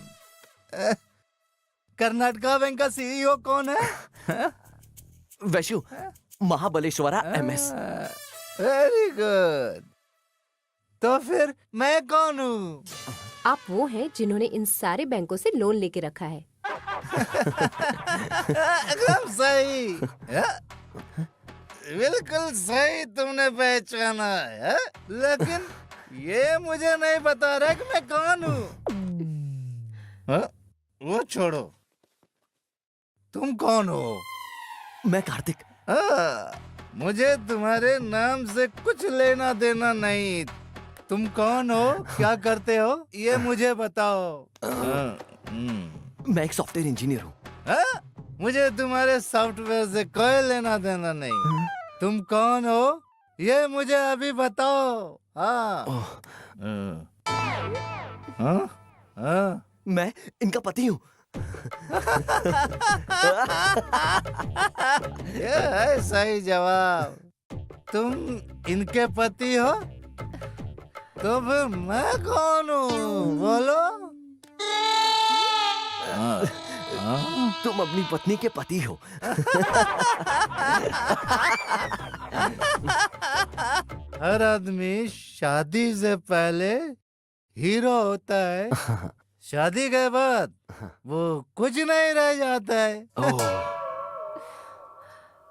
Karnataka bank का सीईओ कौन है? Vaishu Mahabaleshwara MS. Very good. तो फिर मैं कौन हूँ? आप वो हैं जिन्होंने इन सारे बैंकों से लोन लेके रखा है। एकदम सही। बिल्कुल सही तुमने पहचाना है, लेकिन ये मुझे नहीं बता रहा कि मैं कौन हूँ। वो छोड़ो, तुम कौन हो? मैं कार्तिक। मुझे तुम्हारे नाम से कुछ लेना देना नहीं। तुम कौन हो, क्या करते हो, ये मुझे बताओ। मैं एक सॉफ्टवेयर इंजीनियर हूँ। मुझे तुम्हारे सॉफ्टवेयर से कोई लेना देना नहीं। तुम कौन हो, ये मुझे अभी बताओ। हाँ? मैं इनका पति हूँ। ये है सही जवाब। तुम इनके पति हो तो फिर मैं कौन हूँ बोलो? तुम अपनी पत्नी के पति हो। हर आदमी शादी से पहले हीरो होता है, शादी के बाद वो कुछ नहीं रह जाता है।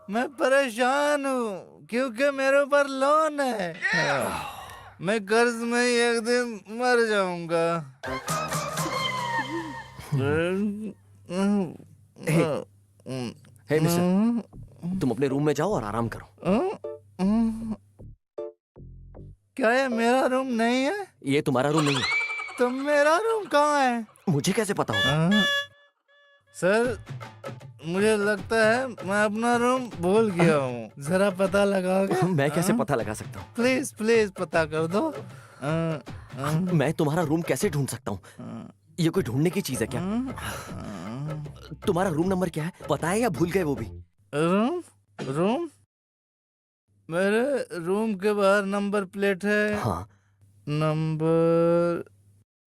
मैं परेशान हूँ क्योंकि मेरे ऊपर लोन है। मैं कर्ज में ही एक दिन मर जाऊंगा। हे मिस्टर, तुम अपने रूम में जाओ और आराम करो। क्या ये मेरा रूम नहीं है? ये तुम्हारा रूम नहीं है। तो मेरा रूम कहाँ है? मुझे कैसे पता होगा? सर, मुझे लगता है मैं अपना रूम भूल गया हूँ। जरा पता लगाओगे? मैं कैसे पता लगा सकता हूँ? प्लीज प्लीज पता कर दो। मैं तुम्हारा रूम कैसे ढूंढ सकता हूँ? ये कोई ढूंढने की चीज है क्या? तुम्हारा रूम नंबर क्या है? पता है या भूल गए वो भी? रूम मेरे रूम के बाहर नंबर प्लेट है। हाँ, नंबर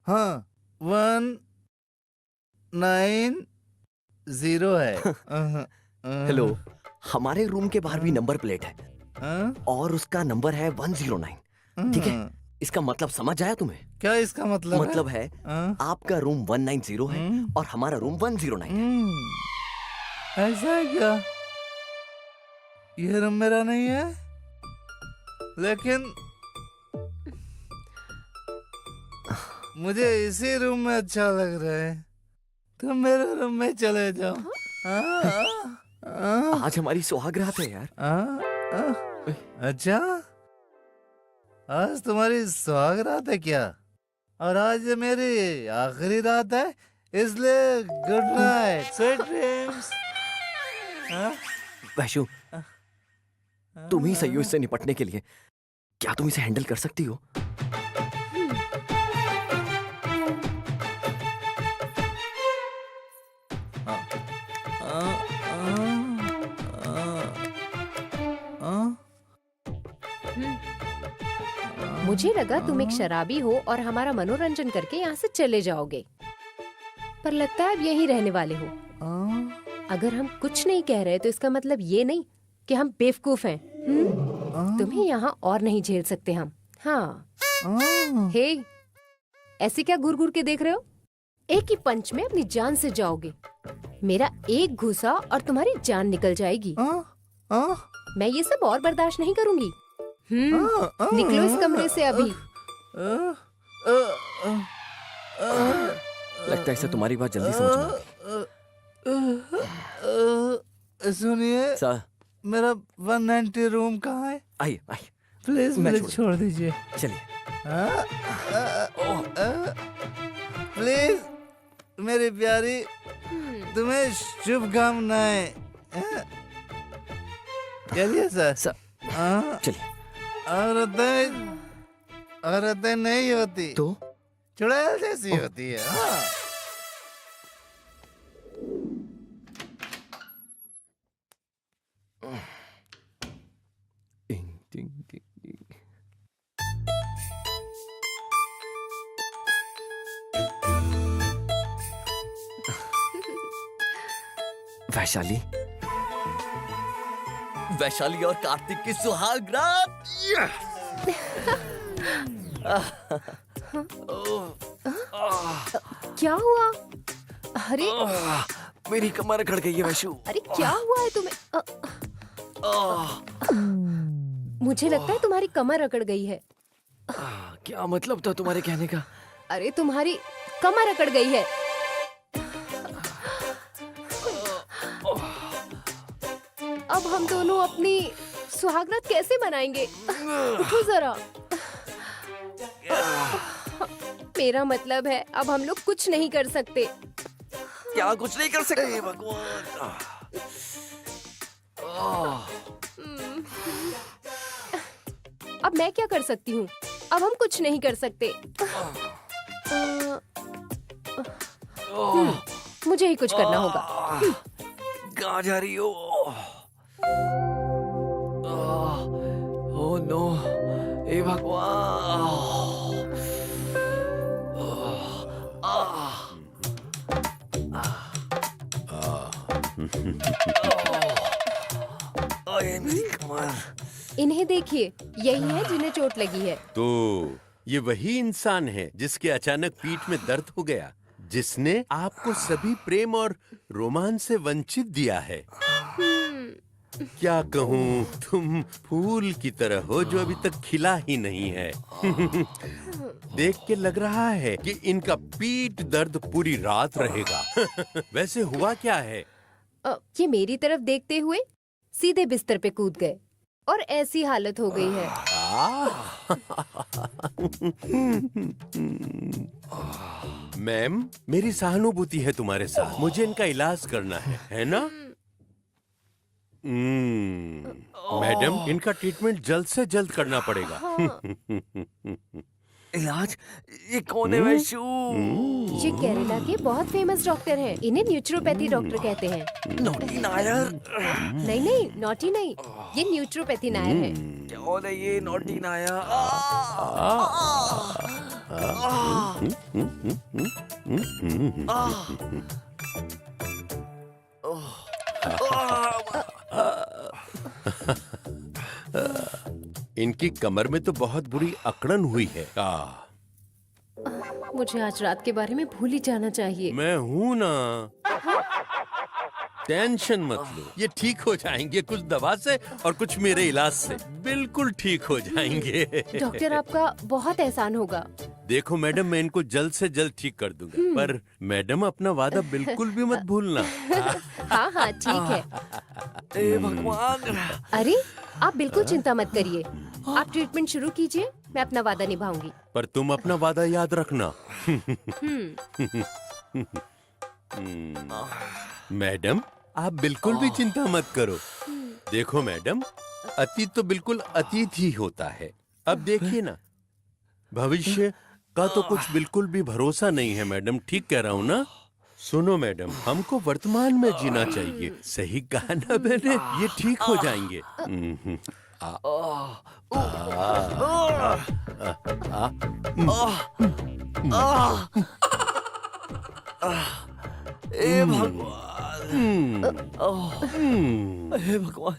190 है। हेलो, हमारे रूम के बाहर भी नंबर प्लेट है और उसका नंबर है 109। ठीक है, इसका मतलब समझ आया तुम्हें? क्या इसका मतलब मतलब है आपका रूम 190 है और हमारा रूम 109 है। ऐसा है क्या? ये रूम मेरा नहीं है, लेकिन मुझे इसी रूम में अच्छा लग रहा है। तुम मेरे रूम में चले जाओ। आज हमारी सुहाग रात है यार। अच्छा, आज तुम्हारी सुहाग रात है क्या? और आज मेरी आखिरी रात है, इसलिए good night, sweet dreams. Vaishu, तुम ही सही हो इससे निपटने के लिए। क्या तुम इसे हैंडल कर सकती हो? मुझे लगा तुम एक शराबी हो और हमारा मनोरंजन करके यहाँ से चले जाओगे, पर लगता है अब यहीं रहने वाले हो। अगर हम कुछ नहीं कह रहे तो इसका मतलब ये नहीं कि हम बेवकूफ हैं। तुम्हें यहाँ और नहीं झेल सकते हम। हाँ। हे, ऐसे क्या घूर घूर के देख रहे हो? एक ही पंच में अपनी जान से जाओगे। मेरा एक घूसा और तुम्हारी जान निकल जाएगी। मैं ये सब और बर्दाश्त नहीं करूंगी। निकलो इस कमरे से अभी। लगता है इसे तुम्हारी बात जल्दी समझ में आ सुनिए, गई। मेरा 190 रूम कहाँ है? आइए आइए, प्लीज मैं मुझे छोड़ दीजिए। चलिए। प्लीज मेरी प्यारी, तुम्हें शुभकामनाएं। चलिए सर। चलिए। औरतें नहीं होती तो चुड़ैल जैसी होती है। वैशाली, वैशाली और कार्तिक की सुहाग रात। क्या हुआ? अरे मेरी कमर अकड़ गई है वैशु। अरे क्या हुआ है तुम्हें? मुझे लगता है तुम्हारी कमर अकड़ गई है। क्या मतलब था तुम्हारे कहने का? अरे तुम्हारी कमर अकड़ गई है। अब हम दोनों अपनी सुहागरात कैसे मनाएंगे? उठो जरा। मेरा मतलब है अब हम लोग कुछ नहीं कर सकते। क्या कुछ नहीं कर सकते? भगवान। अब मैं क्या कर सकती हूँ? अब हम कुछ नहीं कर सकते। मुझे ही कुछ करना होगा। कहाँ जा रही हो? ओह नो, हे भगवान। ओए मेरी कमर। इन्हें देखिए, यही है जिन्हें चोट लगी है। तो ये वही इंसान है जिसके अचानक पीठ में दर्द हो गया, जिसने आपको सभी प्रेम और रोमांस से वंचित दिया है। क्या कहूँ, तुम फूल की तरह हो जो अभी तक खिला ही नहीं है। देख के लग रहा है कि इनका पीठ दर्द पूरी रात रहेगा। वैसे हुआ क्या है? ये मेरी तरफ देखते हुए सीधे बिस्तर पे कूद गए और ऐसी हालत हो गई है। मैम, मेरी सहानुभूति है तुम्हारे साथ। मुझे इनका इलाज करना है ना? मैडम, इनका ट्रीटमेंट जल्द से जल्द करना पड़ेगा। इलाज? ये कौन है वैशु? ये केरला के बहुत फेमस डॉक्टर हैं। इन्हें न्यूट्रोपैथी डॉक्टर कहते हैं। नॉटी नायर? नहीं नहीं, नॉटी नहीं, ये न्यूट्रोपैथी नायर है। कौन है ये नॉटी नायर? इनकी कमर में तो बहुत बुरी अकड़न हुई है। मुझे आज रात के बारे में भूल ही जाना चाहिए। मैं हूँ ना, टेंशन मत लो। ये ठीक हो जाएंगे, कुछ दवा से और कुछ मेरे इलाज से बिल्कुल ठीक हो जाएंगे। डॉक्टर, आपका बहुत एहसान होगा। देखो मैडम, मैं इनको जल्द से जल्द ठीक कर दूंगा, पर मैडम अपना वादा बिल्कुल भी मत भूलना। हाँ हाँ ठीक है। हे भगवान। अरे आप बिल्कुल चिंता मत करिए, आप ट्रीटमेंट शुरू कीजिए, मैं अपना वादा निभाऊंगी। पर तुम अपना वादा याद रखना। मैडम, आप बिल्कुल भी चिंता मत करो। देखो मैडम, अतीत तो बिल्कुल अतीत ही होता है। अब देखिए ना, भविष्य का तो कुछ बिल्कुल भी भरोसा नहीं है। मैडम, ठीक कह रहा हूँ ना? सुनो मैडम, हमको वर्तमान में जीना चाहिए। सही कहा ना मैंने? ये ठीक हो जाएंगे। हे भगवान। हे भगवान।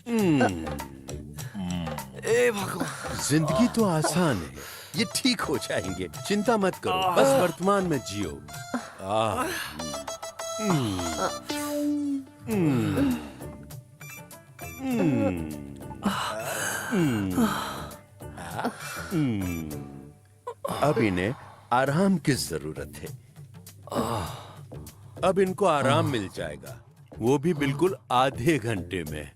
हे भगवान। जिंदगी तो आसान है, ये ठीक हो जाएंगे। चिंता मत करो, बस वर्तमान में जियो। अब इन्हें आराम की जरूरत है। अब इनको आराम मिल जाएगा, वो भी बिल्कुल आधे घंटे में।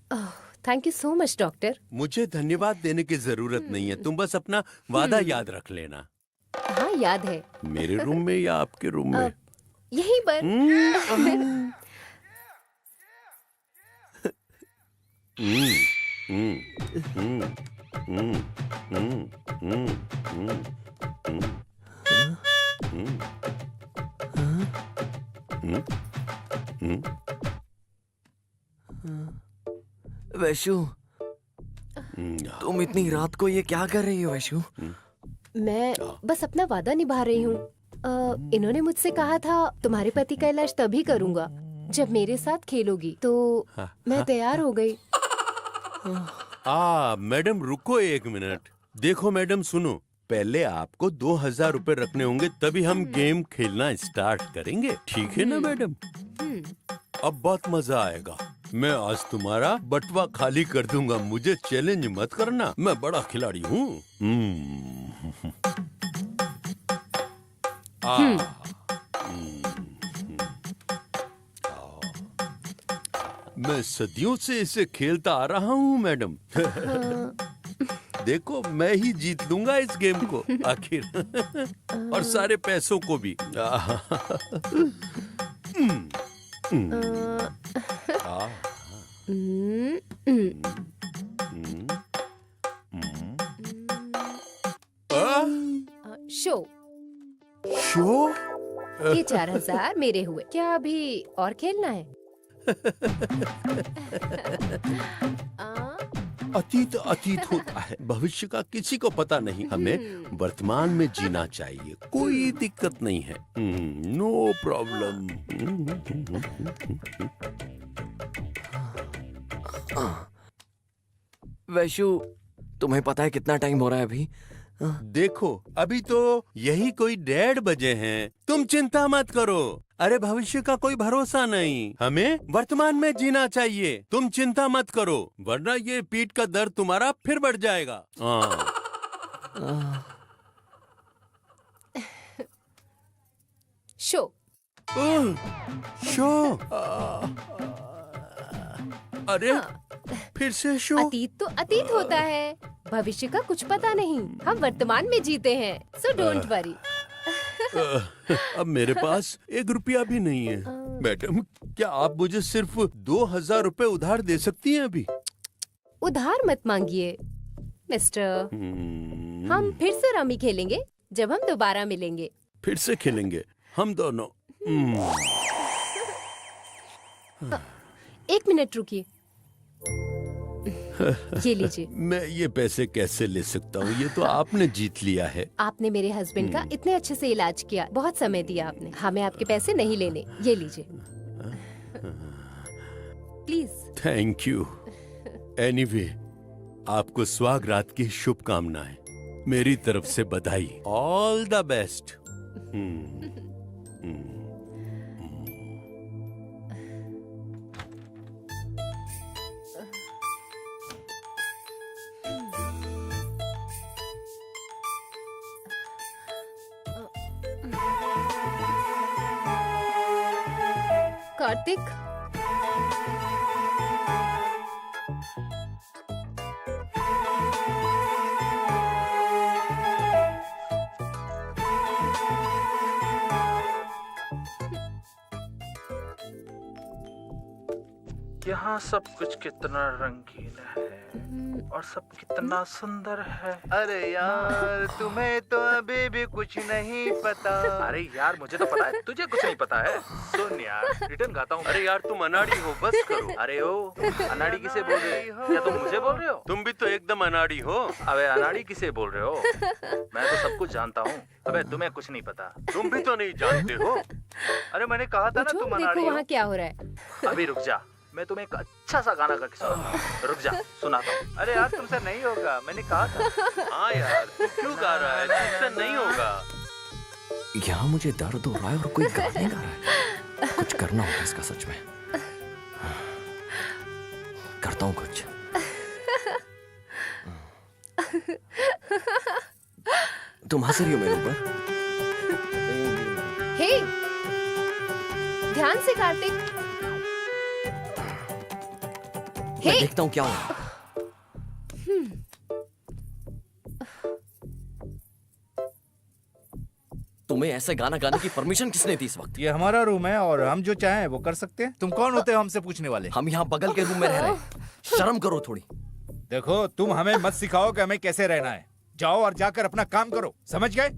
Thank you so much doctor. मुझे धन्यवाद देने की जरूरत नहीं है, तुम बस अपना वादा याद रख लेना। हाँ याद है। मेरे रूम में या आपके रूम में? यहीं पर। वैशु, तुम इतनी रात को ये क्या कर रही हो वैशु? मैं बस अपना वादा निभा रही हूँ। इन्होंने मुझसे कहा था तुम्हारे पति का इलाज तभी करूँगा जब मेरे साथ खेलोगी, तो मैं तैयार हो गई। मैडम रुको एक मिनट। देखो मैडम, सुनो, पहले आपको 2000 रुपए रखने होंगे, तभी हम गेम खेलना स्टार्ट करेंगे। ठीक है ना मैडम? अब बहुत मजा आएगा। मैं आज तुम्हारा बटवा खाली कर दूंगा। मुझे चैलेंज मत करना, मैं बड़ा खिलाड़ी हूँ। मैं सदियों से इसे खेलता आ रहा हूँ मैडम। देखो, मैं ही जीत लूंगा इस गेम को आखिर, और सारे पैसों को भी। शो। शो? ये 4000 मेरे हुए। क्या अभी और खेलना है? अतीत अतीत होता है, भविष्य का किसी को पता नहीं। हमें वर्तमान में जीना चाहिए, कोई दिक्कत नहीं है। No problem. वैशु, तुम्हें पता है कितना टाइम हो रहा है अभी? देखो, अभी तो यही कोई 1:30 बजे हैं। तुम चिंता मत करो। अरे भविष्य का कोई भरोसा नहीं, हमें वर्तमान में जीना चाहिए। तुम चिंता मत करो, वरना ये पीठ का दर्द तुम्हारा फिर बढ़ जाएगा। शो। शो? अरे फिर से शो? अतीत तो अतीत होता है, भविष्य का कुछ पता नहीं। हम वर्तमान में जीते हैं, सो डोंट वरी। अब मेरे पास 1 रुपया भी नहीं है। मैडम, क्या आप मुझे सिर्फ 2000 रुपए उधार दे सकती हैं अभी? उधार मत मांगिए मिस्टर। हम फिर से रमी खेलेंगे जब हम दोबारा मिलेंगे। फिर से खेलेंगे हम दोनों? 1 मिनट रुकिए। ये लीजिए। मैं ये पैसे कैसे ले सकता हूँ? ये तो आपने जीत लिया है। आपने मेरे हस्बैंड का इतने अच्छे से इलाज किया, बहुत समय दिया आपने। हमें आपके पैसे नहीं लेने। ये लीजिए प्लीज। Thank you. एनीवे, आपको स्वागरात की शुभकामनाएं। मेरी तरफ से बधाई। All the best. कार्तिक, यहाँ सब कुछ कितना रंगीन है और सब कितना सुंदर है। अरे यार, तुम्हें तो अभी भी कुछ नहीं पता। अरे यार, मुझे तो पता है, तुझे कुछ नहीं पता है। सुन यार, रिटर्न गाता हूँ। अरे यार, तुम अनाड़ी हो, बस करो। अरे ओ, अनाड़ी किसे बोल रहे हो? क्या तुम मुझे बोल रहे हो? तुम भी तो एकदम अनाड़ी हो। अबे अनाड़ी किसे बोल रहे हो? मैं तो सब कुछ जानता हूँ। अबे तुम्हें कुछ नहीं पता। तुम भी तो नहीं जानते हो। अरे मैंने कहा था ना, तुम देखो अनाड़ी वहाँ हो। क्या हो रहा है। अभी रुक जा, मैं तुम्हें एक अच्छा सा गाना गा के सुनाता हूँ। रुक जा, सुनाता हूँ। अरे यार, तुमसे नहीं होगा, मैंने कहा था। हाँ यार, तू क्यों गा रहा है? तुमसे नहीं होगा। यहाँ मुझे दर्द हो रहा है और कोई गाने गा रहा है। कुछ करना होगा इसका सच में। करता हूँ कुछ। तुम हंस रही हो मेरे ऊपर? हे, ध्यान से कार्तिक। मैं देखता हूँ क्या हो रहा है। तुम्हें ऐसे गाना गाने की परमिशन किसने दी इस वक्त? ये हमारा रूम है और हम जो चाहें वो कर सकते हैं। तुम कौन होते हो हमसे पूछने वाले? हम यहाँ बगल के रूम में रह रहे हैं। शर्म करो थोड़ी। देखो, तुम हमें मत सिखाओ कि हमें कैसे रहना है। जाओ और जाकर अपना काम करो, समझ गए?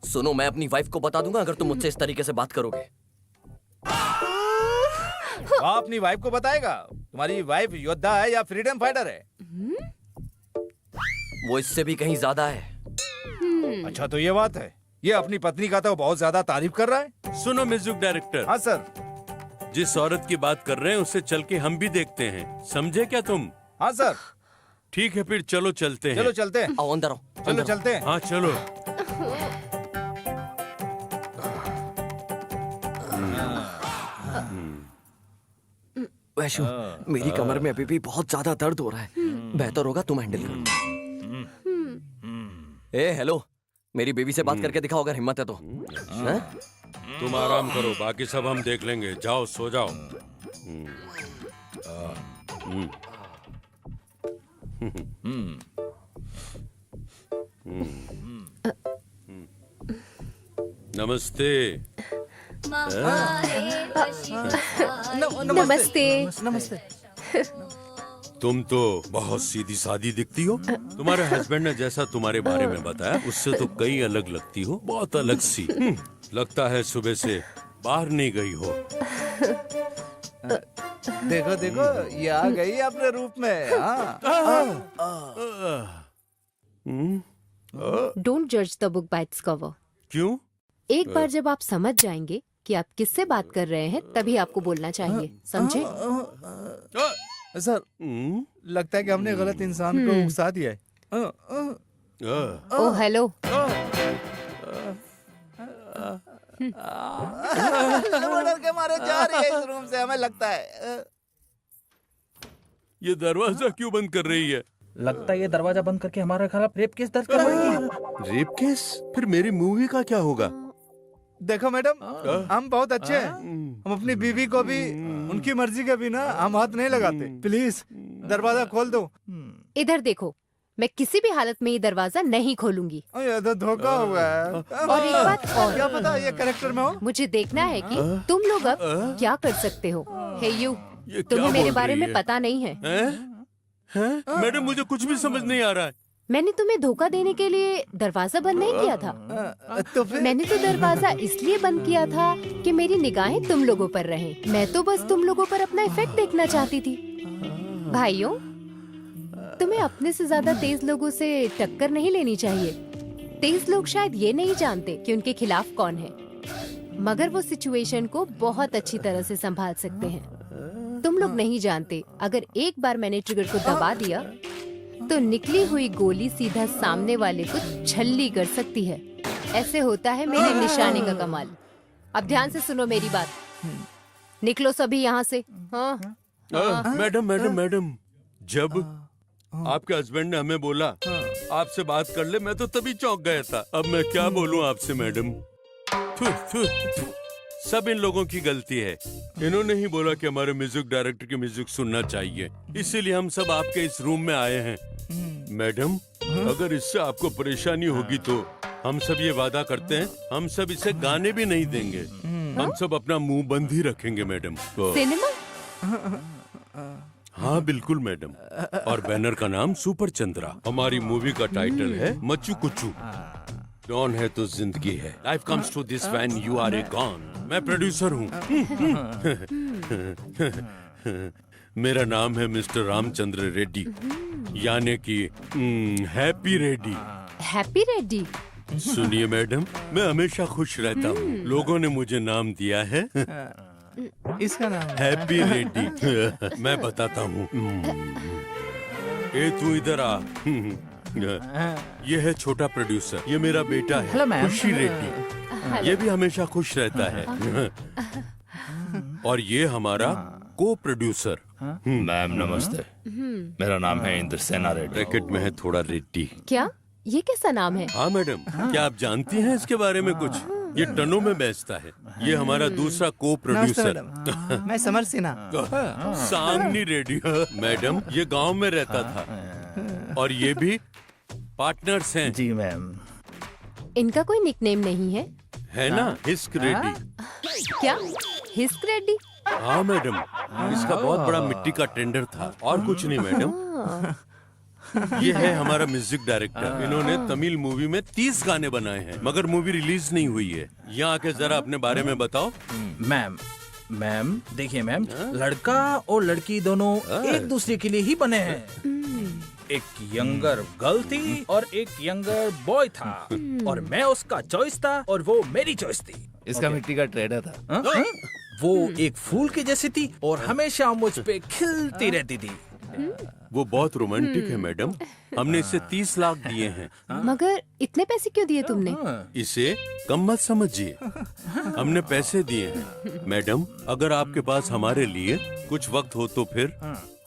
सुनो, मैं अपनी वाइफ को बता दूंगा अगर तुम मुझसे इस तरीके से बात करोगे। आप अपनी वाइफ को बताएगा? तुम्हारी वाइफ योद्धा है या फ्रीडम फाइटर है? वो इससे भी कहीं ज्यादा है। अच्छा, तो ये बात है। ये अपनी पत्नी का तो बहुत ज्यादा तारीफ कर रहा है। सुनो म्यूजिक डायरेक्टर। हाँ सर। जिस औरत की बात कर रहे हैं उसे चल के हम भी देखते हैं, समझे क्या तुम? हाँ सर। ठीक है, फिर चलो चलते हैं। चलो चलते हैं। आओ अंदर आओ। चलो चलते हैं। हाँ चलो। वैशु, मेरी कमर में अभी भी बहुत ज्यादा दर्द हो रहा है। बेहतर होगा तुम हैंडल करो। ए हेलो, मेरी बेबी से बात करके दिखाओ अगर हिम्मत है तो। हैं? तुम आराम करो, बाकी सब हम देख लेंगे। जाओ, सो जाओ। नमस्ते। नमस्ते। नमस्ते। तुम तो बहुत सीधी सादी दिखती हो। तुम्हारे हस्बैंड ने जैसा तुम्हारे बारे में बताया उससे तो कई अलग लगती हो, बहुत अलग सी। लगता है सुबह से बाहर नहीं गई हो। देखो देखो, ये आ गई अपने रूप में। डोंट जज the book by its cover. क्यों? एक बार जब आप समझ जाएंगे कि आप किससे बात कर रहे हैं, तभी आपको बोलना चाहिए, समझे? सर, लगता है कि हमने गलत इंसान को उकसा दिया है। Oh hello. वो डर के मारे जा रही है इस रूम से, हमें लगता है। ये दरवाजा क्यों बंद कर रही है? लगता है ये दरवाजा बंद करके हमारे खिलाफ रेप केस दर्ज करवाएगी। Rape case? फिर मेरी मूवी का क्या होगा? देखो मैडम, हम बहुत अच्छे हैं। हम अपनी बीवी को भी उनकी मर्जी के बिना हम हाथ नहीं लगाते। प्लीज दरवाजा खोल दो। इधर देखो, मैं किसी भी हालत में ये दरवाजा नहीं खोलूंगी। ये तो धोखा हुआ है। और एक बात और, क्या पता ये कैरेक्टर में हो। मुझे देखना है कि तुम लोग अब क्या कर सकते हो। हे यू, ये तुम्हें क्या मेरे बोल बारे रही में है? पता नहीं है। हैं? मैडम मुझे कुछ भी समझ नहीं आ रहा है। मैंने तुम्हें धोखा देने के लिए दरवाजा बंद नहीं किया था। तो फिर मैंने तो दरवाजा इसलिए बंद किया था कि मेरी निगाहें तुम लोगों पर रहें। मैं तो बस तुम लोगों पर अपना इफेक्ट देखना चाहती थी। भाइयों, तुम्हें अपने से ज्यादा तेज लोगों से टक्कर नहीं लेनी चाहिए। तेज लोग शायद ये नहीं जानते कि उनके खिलाफ कौन है, मगर वो सिचुएशन को बहुत अच्छी तरह से संभाल सकते हैं। तुम लोग नहीं जानते, अगर एक बार मैंने ट्रिगर को दबा दिया तो निकली हुई गोली सीधा सामने वाले को छल्ली कर सकती है। ऐसे होता है मेरी निशाने का कमाल। अब ध्यान से सुनो मेरी बात। निकलो सभी यहाँ से। हाँ। मैडम मैडम मैडम, जब आपके हस्बैंड ने हमें बोला आपसे बात कर ले, मैं तो तभी चौंक गया था। अब मैं क्या बोलूं आपसे मैडम। थू, थू, थू। सब इन लोगों की गलती है। इन्होंने ही बोला कि हमारे म्यूजिक डायरेक्टर की म्यूजिक सुनना चाहिए, इसीलिए हम सब आपके इस रूम में आए हैं। मैडम, अगर इससे आपको परेशानी होगी तो हम सब ये वादा करते हैं, हम सब इसे गाने भी नहीं देंगे। हम सब अपना मुंह बंद ही रखेंगे मैडम। तो सिनेमा? हाँ बिल्कुल मैडम। और बैनर का नाम सुपर चंद्रा। हमारी मूवी का टाइटल है मच्चू कुच्चू। डॉन है तो जिंदगी है। Life comes to this when you are a gone. मैं प्रोड्यूसर हूँ। मेरा नाम है मिस्टर रामचंद्र रेड्डी, यानी कि हैप्पी रेड्डी। हैप्पी रेड्डी? सुनिए मैडम, मैं हमेशा खुश रहता हूँ। लोगों ने मुझे नाम दिया है इसका नाम हैप्पी रेड्डी। मैं बताता हूँ। ए तू इधर आ। ये है छोटा प्रोड्यूसर, ये मेरा बेटा है खुशी रेड्डी। ये भी हमेशा खुश रहता है। और ये हमारा को प्रोड्यूसर। मैम नमस्ते, मेरा नाम है इंद्रसेना रेड्डी। ब्रैकेट में है थोड़ा रेड्डी। क्या ये कैसा नाम है? हाँ मैडम, क्या आप जानती हैं इसके बारे में कुछ? ये टनों में बेचता है। ये हमारा दूसरा को प्रोड्यूसर। मैं समर सिन्हा। सांगनी रेड्डी। मैडम, ये गांव में रहता था और ये भी पार्टनर्स हैं। जी मैम। इनका कोई निकनेम नहीं है? है ना, हिस्क रेड्डी। क्या हिस्क रेड्डी? हाँ मैडम, इसका बहुत बड़ा मिट्टी का टेंडर था और कुछ नहीं मैडम। ये है हमारा म्यूजिक डायरेक्टर। इन्होंने तमिल मूवी में 30 गाने बनाए हैं, मगर मूवी रिलीज नहीं हुई है। यहाँ आके जरा अपने बारे में बताओ। मैम देखिए मैम, लड़का और लड़की दोनों एक दूसरे के लिए ही बने हैं। एक यंगर गर्ल थी और एक यंगर बॉय था, और मैं उसका चॉइस था और वो मेरी चॉइस थी। इसका मिट्टी का ट्रेडर था। वो एक फूल की जैसी थी और हमेशा मुझ पे खिलती रहती थी। वो बहुत रोमांटिक है मैडम। हमने इसे 30 लाख दिए हैं। मगर इतने पैसे क्यों दिए तुमने? इसे कम मत समझिए, हमने पैसे दिए हैं। मैडम, अगर आपके पास हमारे लिए कुछ वक्त हो तो फिर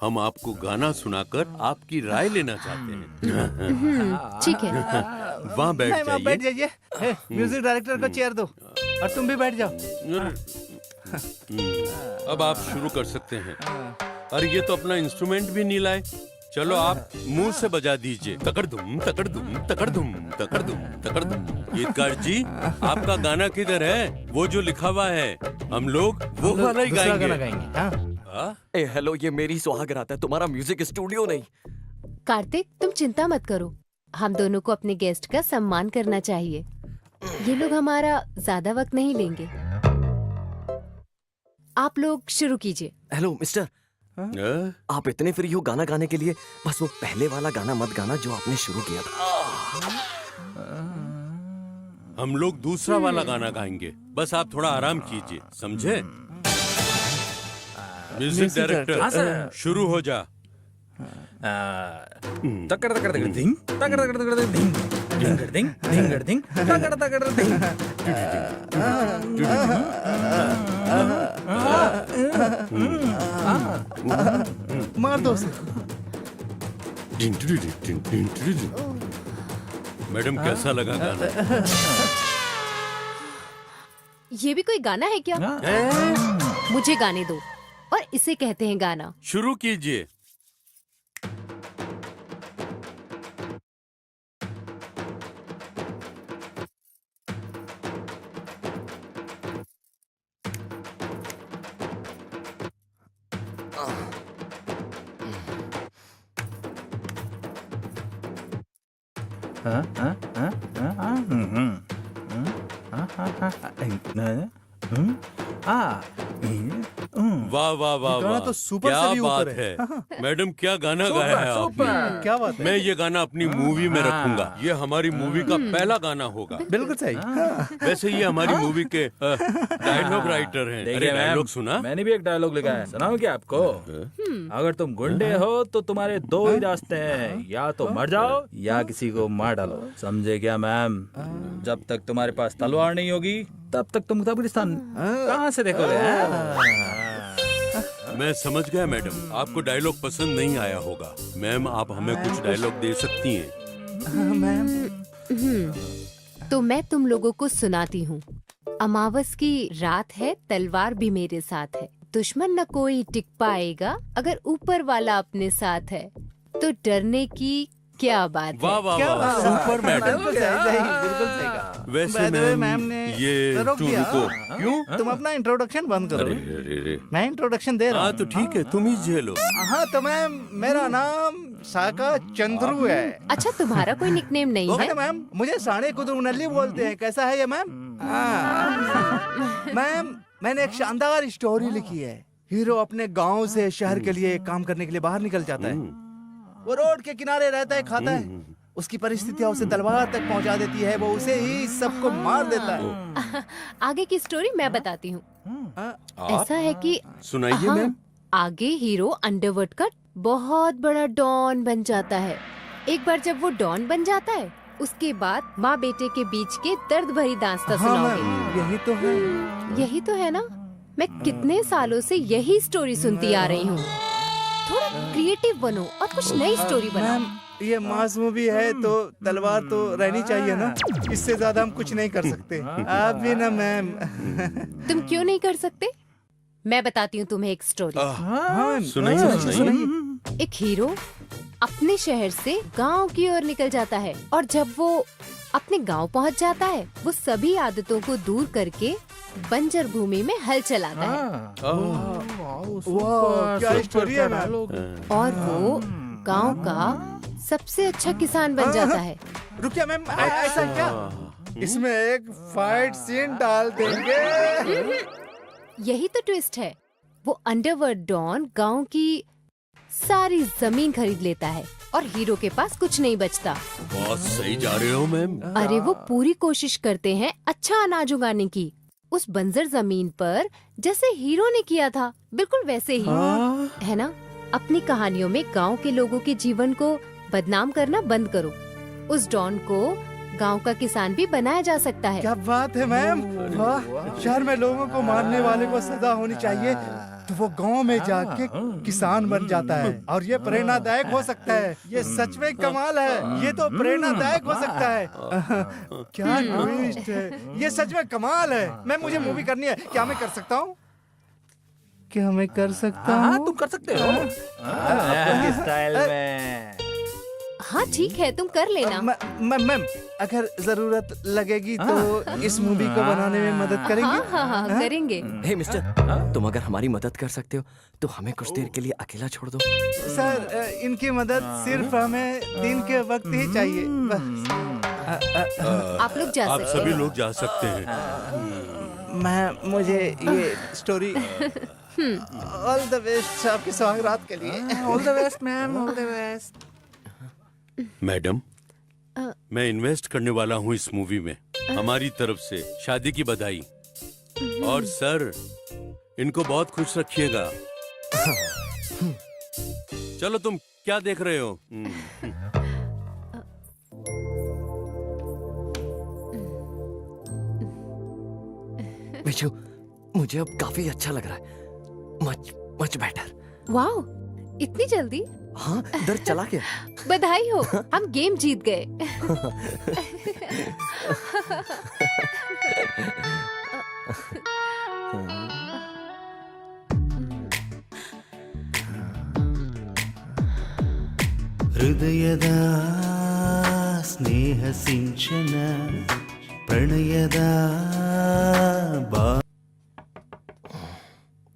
हम आपको गाना सुनाकर आपकी राय लेना चाहते हैं। ठीक है। वहाँ बैठ बैठ जाइए। जाइए। म्यूजिक डायरेक्टर को चेयर दो और तुम भी बैठ जाओ। अब आप शुरू कर सकते हैं। अरे ये तो अपना इंस्ट्रूमेंट भी नहीं लाए। चलो आप मुंह से बजा दीजिए। तकड़दुम तकड़दुम तकड़दुम तकड़दुम तकड़दुम। गीतकार जी, आपका गाना किधर है? वो जो लिखा हुआ है, हम लोग वो वाला ही गाएंगे। ए हेलो, ये मेरी सुहाग रात है, तुम्हारा म्यूजिक स्टूडियो नहीं। कार्तिक, तुम चिंता मत करो, हम दोनों को अपने गेस्ट का सम्मान करना चाहिए। ये लोग हमारा ज्यादा वक्त नहीं लेंगे। आप लोग शुरू कीजिए। हेलो मिस्टर, आप इतने फ्री हो गाना गाने के लिए? बस वो पहले वाला गाना मत गाना जो आपने शुरू किया था। हम लोग दूसरा वाला गाना गाएंगे, बस आप थोड़ा आराम कीजिए, समझे? म्यूजिक डायरेक्टर, शुरू हो जा। तकड़ तकड़ तकड़ दिंग, तकड़ तकड़ तकड़ दिंग, ढिंगड़ दिंग, ढिंगड़ दिंग, तकड़ तकड़ दिंग। मार दो उसे। मैडम, कैसा लगा गाना? ये भी कोई गाना है क्या? मुझे गाने दो, और इसे कहते हैं गाना। शुरू कीजिए। वाह वाह वाह गाना वाह, तो सुपर क्या से भी बात ऊपर है। मैडम, क्या गाना गाया है आपने। क्या बात है। मैं ये गाना अपनी मूवी में रखूंगा। ये हमारी मूवी का पहला गाना होगा। बिल्कुल सही। वैसे ये हमारी मूवी के डायलॉग राइटर हैं। अरे देखिए मैम, डायलॉग सुना? मैंने भी एक डायलॉग लिखा है, सुनाऊं क्या आपको? अगर तुम गुंडे हो तो तुम्हारे दो ही रास्ते हैं, या तो मर जाओ या किसी को मार डालो, समझे क्या मैम? जब तक तुम्हारे पास तलवार नहीं होगी तब तक तुम कब्रिस्तान कहाँ से देखोगे? मैं समझ गया मैडम, आपको डायलॉग पसंद नहीं आया होगा। मैम, आप हमें कुछ डायलॉग दे सकती हैं? तो मैं तुम लोगों को सुनाती हूँ। अमावस की रात है, तलवार भी मेरे साथ है, दुश्मन न कोई टिक पाएगा, अगर ऊपर वाला अपने साथ है तो डरने की क्या बात वाह है। वाह वाह, सुपर मैडम। बिल्कुल सही कहा। वैसे मैम मैम, ने ये रोक तू दिया। रुको। क्यों? तुम अपना इंट्रोडक्शन बंद करो। अरे अरे अरे। मैं इंट्रोडक्शन दे रहा हाँ हूँ। तो ठीक है, तुम ही झेलो। हाँ तो मैम, मेरा नाम साका चंद्रू है। अच्छा, तुम्हारा कोई निकनेम नहीं है? अरे मैम, मुझे साढ़े कुतुब बोलते हैं। कैसा है ये मैम? हाँ। मैम, मैंने एक शानदार स्टोरी लिखी है। हीरो अपने गांव से शहर के लिए काम करने के लिए बाहर निकल जाता है। वो रोड के किनारे रहता है, खाता है। उसकी परिस्थितियां उसे तलवार तक पहुंचा देती है, वो उसे ही सबको मार देता है। आगे की स्टोरी मैं बताती हूँ। ऐसा है कि सुनाइए हाँ, मैम। आगे हीरो अंडरवर्ल्ड का बहुत बड़ा डॉन बन जाता है। एक बार जब वो डॉन बन जाता है, उसके बाद माँ बेटे के बीच के दर्द भरी दास्तां हाँ सुनाओगे। मैम, यही तो है। यही तो है ना, मैं कितने सालों से यही स्टोरी सुनती आ रही हूँ। थोड़ा क्रिएटिव बनो और कुछ नई स्टोरी बनाओ। मैम, ये मास मूवी है तो तलवार तो रहनी चाहिए ना। इससे ज्यादा हम कुछ नहीं कर सकते। आप भी ना मैम। तुम क्यों नहीं कर सकते? मैं बताती हूँ तुम्हें एक स्टोरी। हाँ, सुनाइए सुनाइए। एक हीरो अपने शहर से गांव की ओर निकल जाता है, और जब वो अपने गांव पहुंच जाता है, वो सभी आदतों को दूर करके बंजर भूमि में हल चलाता है। वाह, क्या स्टोरी है मैम। और वो गांव का सबसे अच्छा किसान बन जाता है। रुकिए मैम, ऐसा क्या? इसमें एक फाइट सीन डाल देंगे। यही तो ट्विस्ट है। वो अंडरवर्ल्ड डॉन गांव की सारी जमीन खरीद लेता है और हीरो के पास कुछ नहीं बचता। बहुत सही जा रहे हो मैम। अरे वो पूरी कोशिश करते हैं अच्छा अनाज उगाने की, उस बंजर जमीन पर, जैसे हीरो ने किया था, बिल्कुल वैसे ही। है ना? अपनी कहानियों में गांव के लोगों के जीवन को बदनाम करना बंद करो। उस डॉन को गांव का किसान भी बनाया जा सकता है। क्या बात है मैम। वाह, शहर में लोगों को मारने वाले को सजा होनी चाहिए, तो वो गांव में जाके किसान बन जाता है, और ये प्रेरणादायक हो सकता है। ये सच में कमाल है। ये तो प्रेरणादायक हो सकता है। क्या ट्विस्ट है। ये सच में कमाल है। मैं, मुझे मूवी करनी है। क्या मैं कर सकता हूँ? क्या मैं कर सकता हाँ, हूँ? तुम कर सकते हो। आपके स्टाइल में। हाँ ठीक है, तुम कर लेना। मैम अगर जरूरत लगेगी तो इस मूवी को बनाने में मदद करेंगे। हाँ करेंगे। हे मिस्टर, तुम अगर हमारी मदद कर सकते हो तो हमें कुछ देर के लिए अकेला छोड़ दो। सर इनकी मदद सिर्फ हमें दिन के वक्त ही चाहिए। आप लोग जा आप सकते सभी हैं। लोग जा सकते हैं। मैं मुझे ये स्टोरी ऑल द बेस्ट आपके स्वागत के लिए। All the best ma'am, all the best. Madam, मैं इन्वेस्ट करने वाला हूँ इस मूवी में। हमारी तरफ से शादी की बधाई। और सर, इनको बहुत खुश रखिएगा। चलो, तुम क्या देख रहे हो? विशु, मुझे अब काफी अच्छा लग रहा है। Much better. वाओ, इतनी जल्दी? हाँ, दर्द चला गया। बधाई हो, हम गेम जीत गए। ಹೃದಯದ ಸ್ನೇಹ ಸಿಂಚನ ಪ್ರಣಯದ ಬಾ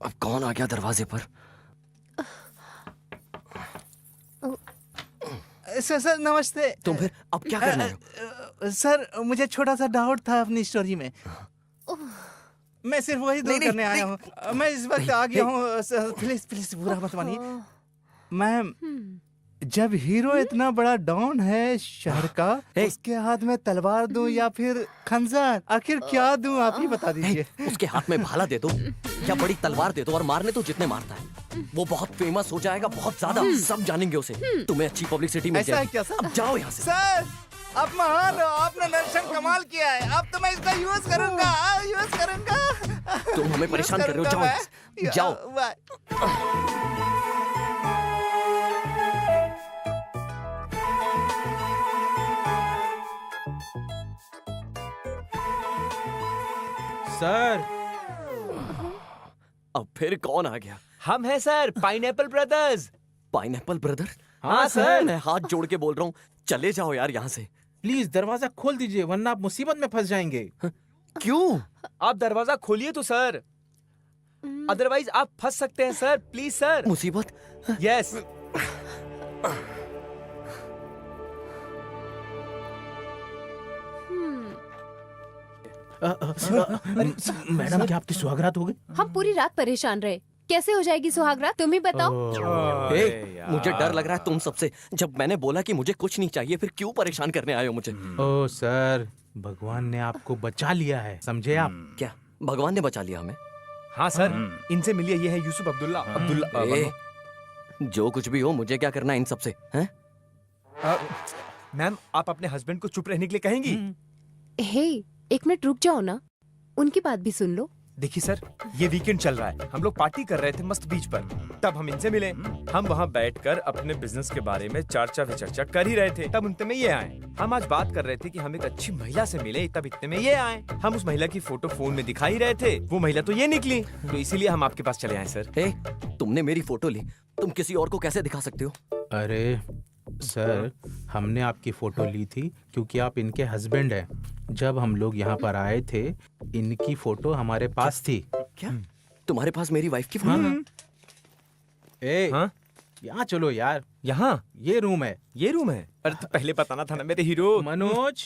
अब कौन आ गया दरवाजे पर? सर नमस्ते। तुम फिर अब क्या करने आए हो? सर मुझे छोटा सा डाउट था अपनी स्टोरी में। मैं सिर्फ वही दूर करने आया हूँ। मैं इस वक्त आ गया हूँ। प्लीज प्लीज बुरा मत मानिए मैम। जब हीरो इतना बड़ा डॉन है शहर का, उसके हाथ में तलवार दूं या फिर खंजर, आखिर क्या दूं आप ही बता दीजिए। उसके हाथ में भाला दे दो या बड़ी तलवार दे दो और मारने तो जितने मारता है। वो बहुत फेमस हो जाएगा, बहुत ज्यादा, सब जानेंगे उसे। तुम्हें अच्छी पब्लिसिटी मिल ऐसा है जाएगी। क्या सर? अब जाओ यहाँ से। सर आप महान हो, आपने दर्शन कमाल किया है। अब तो मैं इसका यूज करूंगा। तुम हमें परेशान कर रहे हो, जाओ यहाँ से। जाओ। सर, अब फिर कौन आ गया? हम हैं sir, pineapple brothers. Pineapple brother? हाँ सर। मैं हाथ जोड़ के बोल रहा हूँ, चले जाओ यार यहाँ से। प्लीज दरवाजा खोल दीजिए वरना आप मुसीबत में फंस जाएंगे। क्यों? आप दरवाजा खोलिए तो सर, अदरवाइज आप फंस सकते हैं सर। Please sir. मुसीबत? यस। मैडम, क्या आपकी सुहागरात हो गई? हम पूरी रात परेशान रहे। कैसे हो जाएगी सुहागरात, तुम ही बताओ। मुझे डर लग रहा है तुम सबसे। जब मैंने बोला कि मुझे कुछ नहीं चाहिए, फिर क्यों परेशान करने आए हो मुझे? ओ सर, भगवान ने आपको बचा लिया है, समझे आप? क्या भगवान ने बचा लिया हमें? हाँ सर, इनसे मिलिए। ये है यूसुफ अब्दुल्ला। जो कुछ भी हो, मुझे क्या करना है इन सबसे? हैं? मैम, आप अपने हस्बैंड को चुप रहने के लिए कहेंगी? हे, एक मिनट रुक जाओ ना, उनकी बात भी सुन लो। देखिए सर, ये वीकेंड चल रहा है, हम लोग पार्टी कर रहे थे मस्त बीच पर, तब हम इनसे मिले। हम वहाँ बैठकर अपने बिजनेस के बारे में चर्चा कर ही रहे थे, तब उतने में ये आए। हम आज बात कर रहे थे कि हम एक अच्छी महिला से मिले, तब इतने में ये आए। हम उस महिला की फोटो फोन में दिखा ही रहे थे, वो महिला तो ये निकली, तो इसीलिए हम आपके पास चले आए सर। तुमने मेरी फोटो ली, तुम किसी और को कैसे दिखा सकते हो? अरे सर, हमने आपकी फोटो ली थी क्योंकि आप इनके हस्बैंड हैं। जब हम लोग यहाँ पर आए थे, इनकी फोटो हमारे पास थी। क्या तुम्हारे पास मेरी वाइफ की फोटो? हाँ? यहाँ चलो यार। यहाँ ये रूम है। ये रूम है? अरे तो पहले बताना था ना मेरे hero. Manoj.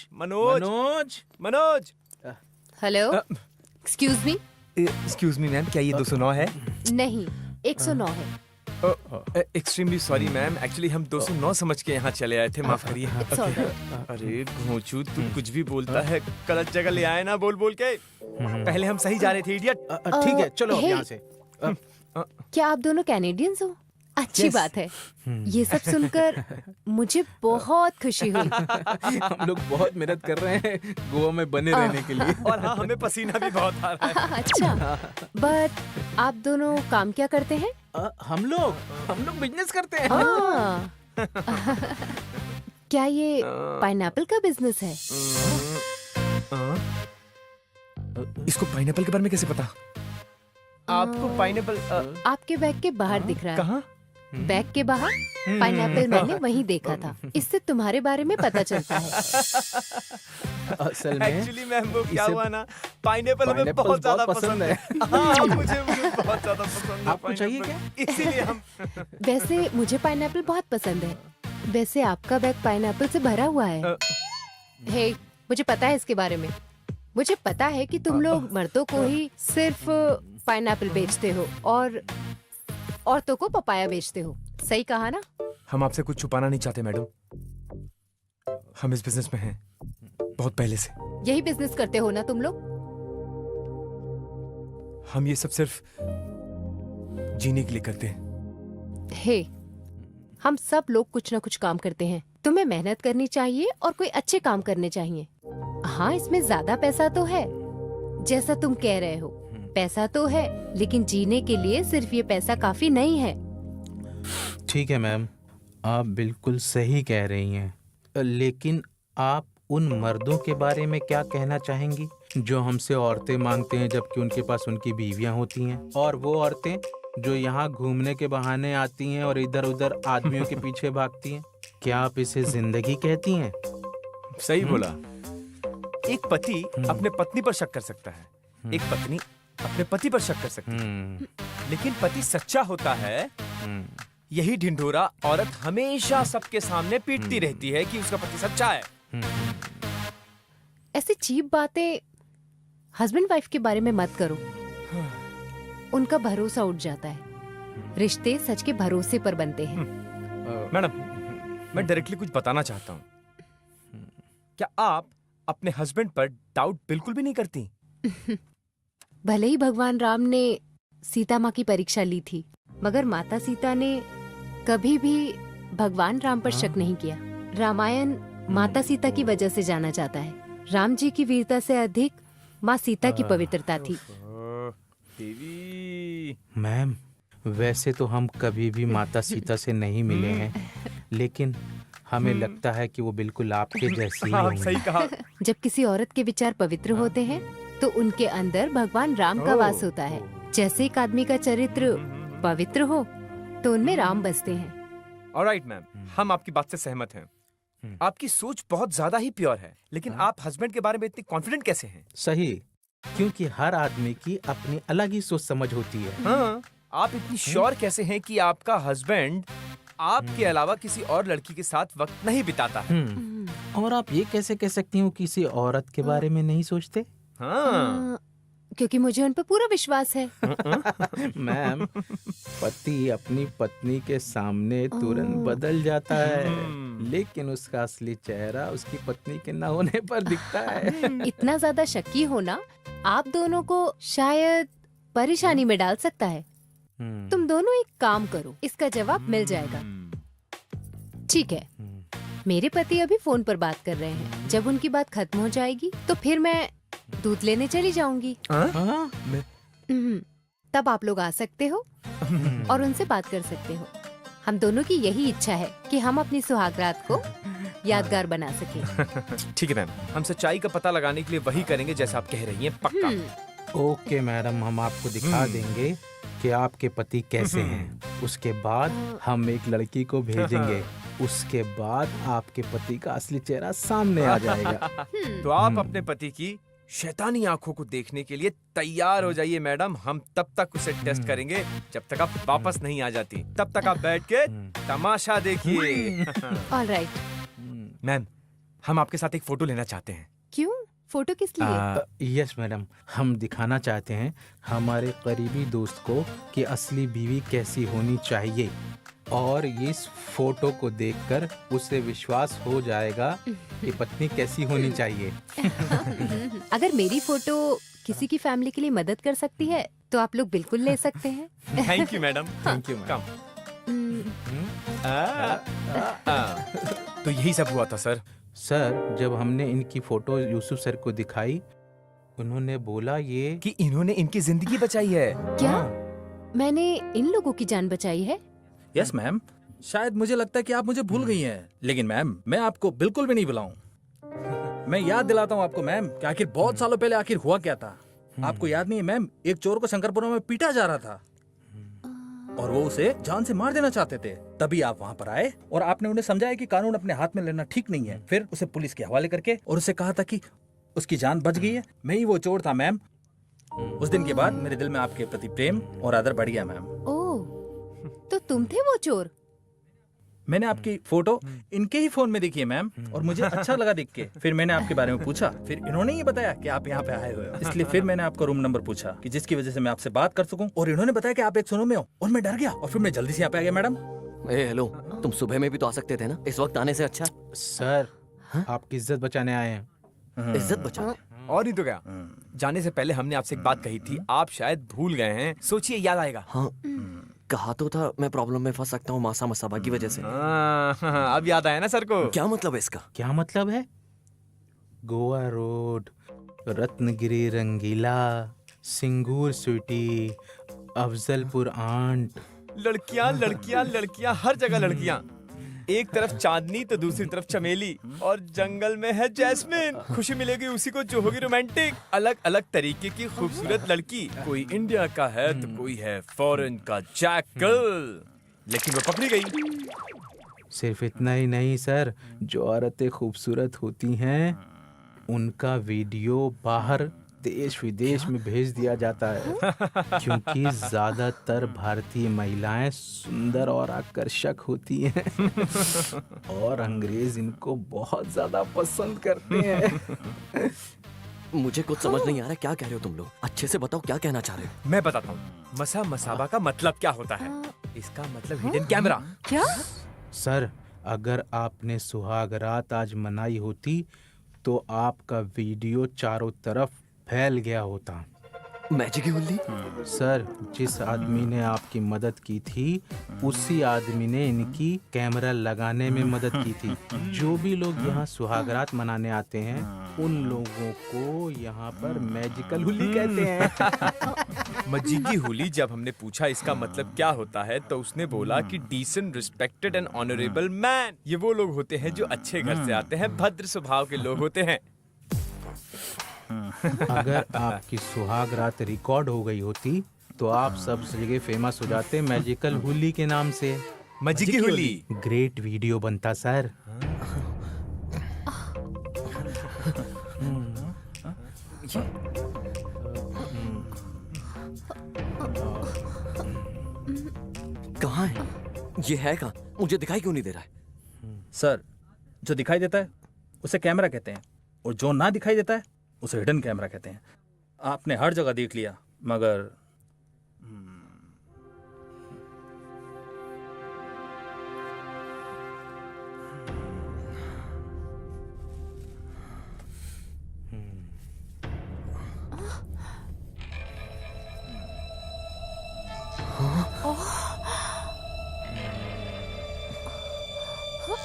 Hello, excuse me. Excuse me ma'am, क्या ये 209 है? नहीं, 109 है। एक्सट्रीमली सॉरी मैम, एक्चुअली हम 209 समझ के यहाँ चले आए थे, माफ करिए। अरे घोंचू, तू कुछ भी बोलता है, गलत जगह ले आए ना बोल के। पहले हम सही जा रहे थे, इडियट। ठीक है, चलो अब यहाँ से। क्या आप दोनों कैनेडियंस हो? अच्छी बात है। ये सब सुनकर मुझे बहुत खुशी हुई। हम लोग बहुत मेहनत कर रहे हैं गोवा में बने रहने के लिए। और हाँ, हमें पसीना भी बहुत आ रहा है। अच्छा, बट आप दोनों काम क्या करते हैं? हम लोग बिजनेस करते हैं। क्या ये पाइनएप्पल का बिजनेस है? इसको पाइनएप्पल के बारे में कैसे पता? आपको पाइनएप्पल आपके बैग के बाहर दिख रहा है। कहाँ? बैग के बाहर पाइनएप्पल मैंने वहीं देखा था। इससे तुम्हारे बारे में पता चलता है। असल में एक्चुअली मैम वो क्या इसे हुआ ना, पाइनएप्पल हमें pineapples बहुत ज्यादा बहुत पसंद पसंद है। हाँ, मुझे बहुत ज्यादा पसंद है। आपको चाहिए pineapple। इसीलिए हम वैसे मुझे पाइनएप्पल बहुत पसंद है। वैसे आपका बैग पाइनएप्पल से भरा हुआ है। हे, मुझे पता है इसके बारे में। मुझे पता है कि तुम लोग मर्दों को ही सिर्फ पाइनएप्पल बेचते हो और औरतों को पपाया बेचते हो। सही कहा ना? हम आपसे कुछ छुपाना नहीं चाहते मैडम। हम इस बिजनेस में हैं बहुत पहले से। यही बिजनेस करते हो ना तुम लोग? हम ये सब सिर्फ जीने के लिए करते हैं। हे, हम सब लोग कुछ ना कुछ काम करते हैं। तुम्हें मेहनत करनी चाहिए और कोई अच्छे काम करने चाहिए। हाँ, इसमें ज्यादा पैसा तो है, जैसा तुम कह रहे हो। पैसा तो है, लेकिन जीने के लिए सिर्फ ये पैसा काफी नहीं है। ठीक है मैम, आप बिल्कुल सही कह रही हैं, लेकिन आप उन मर्दों के बारे में क्या कहना चाहेंगी जो हमसे औरतें मांगते हैं जबकि उनके पास उनकी बीवियां होती हैं, और वो औरतें जो यहाँ घूमने के बहाने आती हैं और इधर उधर आदमियों के पीछे भागती हैं? क्या आप इसे जिंदगी कहती हैं? सही बोला। एक पति अपने पत्नी पर शक कर सकता है, एक पत्नी अपने पति पर शक कर सकती है, लेकिन पति सच्चा होता है। यही ढिंढोरा औरत हमेशा सबके सामने पीटती रहती है कि उसका पति सच्चा है। ऐसी चीप बातें हस्बैंड वाइफ के बारे में मत करो। उनका भरोसा उठ जाता है। रिश्ते सच के भरोसे पर बनते हैं। मैडम, मैं डायरेक्टली कुछ बताना चाहता हूँ। क्या आप अपने हस्बैंड पर डाउट बिल्कुल भी नहीं करती? भले ही भगवान राम ने सीता माँ की परीक्षा ली थी, मगर माता सीता ने कभी भी भगवान राम पर शक नहीं किया। रामायण माता सीता की वजह से जाना जाता है। राम जी की वीरता से अधिक माँ सीता की पवित्रता थी। मैम, वैसे तो हम कभी भी माता सीता से नहीं मिले हैं, लेकिन हमें लगता है कि वो बिल्कुल आपके जैसी ही होंगी। सही कहा। जब किसी औरत के विचार पवित्र होते हैं तो उनके अंदर भगवान राम का वास होता है। जैसे एक आदमी का चरित्र पवित्र हो तो उनमें राम बसते हैं। ऑलराइट मैम, हम आपकी बात से सहमत हैं। आपकी सोच बहुत ज्यादा ही प्योर है, लेकिन आप हस्बैंड के बारे में इतनी कॉन्फिडेंट कैसे हैं? सही, क्योंकि हर आदमी की अपनी अलग ही सोच समझ होती है। हाँ, आप इतनी श्योर कैसे हैं कि आपका हस्बैंड आपके अलावा किसी और लड़की के साथ वक्त नहीं बिताता है? और आप ये कैसे कह सकती हो किसी औरत के बारे में नहीं सोचते? हाँ, क्योंकि मुझे उन पर पूरा विश्वास है। मैम, पति अपनी पत्नी के सामने तुरंत बदल जाता है, लेकिन उसका असली चेहरा उसकी पत्नी के न होने पर दिखता है। इतना ज्यादा शक्की होना आप दोनों को शायद परेशानी में डाल सकता है। तुम दोनों एक काम करो, इसका जवाब मिल जाएगा। ठीक है, मेरे पति अभी फोन पर बात कर रहे हैं। जब उनकी बात खत्म हो जाएगी तो फिर मैं दूध लेने चली जाऊंगी। तब आप लोग आ सकते हो और उनसे बात कर सकते हो। हम दोनों की यही इच्छा है कि हम अपनी सुहागरात को यादगार बना सके। ठीक है मैम, हम सच्चाई का पता लगाने के लिए वही करेंगे जैसा आप कह रही हैं, पक्का। ओके मैडम, हम आपको दिखा देंगे कि आपके पति कैसे हैं। उसके बाद हम एक लड़की को भेजेंगे। उसके बाद आपके पति का असली चेहरा सामने आ जाएगा। तो आप अपने पति की शैतानी आंखों को देखने के लिए तैयार हो जाइए मैडम। हम तब तक उसे टेस्ट करेंगे जब तक आप वापस नहीं आ जाती। तब तक आप बैठ के तमाशा देखिए। ऑलराइट। मैम, हम आपके साथ एक फोटो लेना चाहते हैं। क्यों? फोटो किस लिए? यस मैडम, हम दिखाना चाहते हैं हमारे करीबी दोस्त को कि असली बीवी कैसी होनी चाहिए, और इस फोटो को देखकर उसे विश्वास हो जाएगा कि पत्नी कैसी होनी चाहिए। अगर मेरी फोटो किसी की फैमिली के लिए मदद कर सकती है तो आप लोग बिल्कुल ले सकते हैं। Thank you madam. Thank you madam. तो यही सब हुआ था सर। सर, जब हमने इनकी फोटो यूसुफ सर को दिखाई, उन्होंने बोला ये कि इन्होंने इनकी जिंदगी बचाई है। क्या मैंने इन लोगों की जान बचाई है? यस मैम, शायद मुझे लगता है कि आप मुझे भूल गई हैं, लेकिन मैम मैं आपको बिल्कुल भी नहीं भुलाऊं। मैं याद दिलाता हूँ आपको मैम कि आखिर बहुत सालों पहले आखिर हुआ क्या था। आपको याद नहीं है मैम, एक चोर को शंकरपुरा में पीटा जा रहा था। और वो उसे जान से मार देना चाहते थे। तभी आप वहाँ पर आए और आपने उन्हें समझाया कि कानून अपने हाथ में लेना ठीक नहीं है। फिर उसे पुलिस के हवाले करके और उसे कहा था कि उसकी जान बच गई है। मैं ही वो चोर था मैम। उस दिन के बाद मेरे दिल में आपके प्रति प्रेम और आदर बढ़ गया मैम। ओह, तो तुम थे वो चोर? मैंने आपकी फोटो इनके ही फोन में देखी है मैम और मुझे अच्छा लगा देख के। फिर मैंने आपके बारे में पूछा, फिर इन्होंने ये बताया कि आप यहाँ पे आए हुए हो। इसलिए फिर मैंने आपका रूम नंबर पूछा कि जिसकी वजह से मैं आपसे बात कर सकूं, और इन्होंने बताया कि आप 109 में हो और मैं डर गया और फिर मैं जल्दी से यहाँ पे आ गया मैडम। हेलो, तुम सुबह में भी तो आ सकते थे ना, इस वक्त आने से अच्छा। सर, आपकी इज्जत बचाने आए हैं। इज्जत बचाने? और नहीं तो क्या। जाने से पहले हमने आपसे एक बात कही थी, आप शायद भूल गए हैं। सोचिए, याद आएगा। हाँ, कहा तो था मैं प्रॉब्लम में फंस सकता हूँ मासा मसाबा की वजह से। अब याद आया ना सर को। क्या मतलब है इसका? क्या मतलब है? गोवा रोड, रत्नगिरी रंगीला, सिंगूर स्वीटी, अफजलपुर आंट। लड़कियां लड़कियां लड़कियां, हर जगह लड़कियां। एक तरफ चांदनी तो दूसरी तरफ चमेली, और जंगल में है जैस्मिन। खुशी मिलेगी उसी को जो होगी रोमांटिक। अलग अलग तरीके की खूबसूरत लड़की, कोई इंडिया का है तो कोई है फॉरेन का जैकल, लेकिन वो पकड़ी गई। सिर्फ इतना ही नहीं सर, जो औरतें खूबसूरत होती हैं उनका वीडियो बाहर देश विदेश में भेज दिया जाता है, क्योंकि ज्यादातर भारतीय महिलाएं सुंदर और आकर्षक होती हैं और अंग्रेज इनको बहुत ज्यादा पसंद करते हैं। मुझे कुछ समझ नहीं आ रहा, क्या कह रहे हो तुम लोग? अच्छे से बताओ, क्या कहना चाह रहे हो? मैं बताता हूँ। मसा मसाबा का मतलब क्या होता है? इसका मतलब हिडन कैमरा। क्या? सर, अगर आपने सुहाग रात आज मनाई होती तो आपका वीडियो चारों तरफ फैल गया होता। मैजिक की गुल्ली? सर, जिस आदमी ने आपकी मदद की थी उसी आदमी ने इनकी कैमरा लगाने में मदद की थी। जो भी लोग यहाँ सुहागरात मनाने आते हैं उन लोगों को यहाँ पर मैजिकल होली कहते हैं। मजीगी होली। जब हमने पूछा इसका मतलब क्या होता है तो उसने बोला कि decent, respected and honourable man. ये वो लोग होते हैं जो अच्छे घर से आते हैं, भद्र स्वभाव के लोग होते हैं। अगर आपकी सुहाग रात रिकॉर्ड हो गई होती तो आप सब जगह फेमस हो जाते मैजिकल होली के नाम से। मजीगी होली। ग्रेट वीडियो बनता सर। कहाँ है? ये है कहाँ? मुझे दिखाई क्यों नहीं दे रहा है? सर, जो दिखाई देता है उसे कैमरा कहते हैं, और जो ना दिखाई देता है उसे हिडन कैमरा कहते हैं। आपने हर जगह देख लिया, मगर